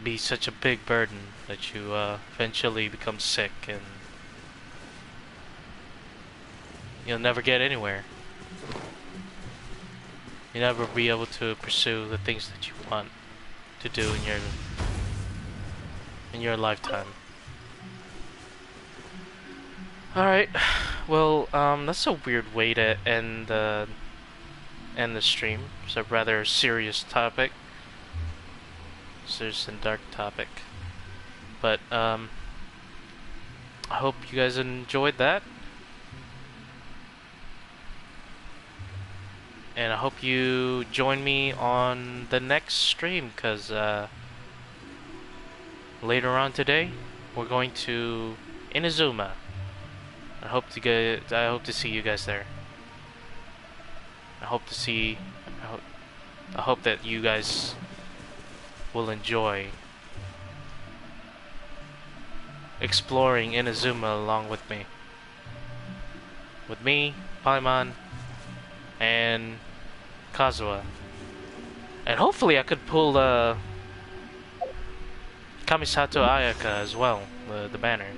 be such a big burden that you eventually become sick and you'll never get anywhere. You'll never be able to pursue the things that you want to do in your lifetime. Alright, well, that's a weird way to end the stream. It's a rather serious topic. Serious and dark topic. But, I hope you guys enjoyed that. And I hope you join me on the next stream, because, later on today, we're going to Inazuma. I hope to see you guys there. I hope to see. I hope that you guys will enjoy exploring Inazuma along with me. With me, Paimon, and Kazuha. And hopefully I could pull Kamisato Ayaka as well, the banner.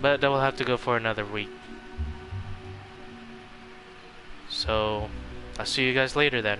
But that will have to go for another week. So, I'll see you guys later then.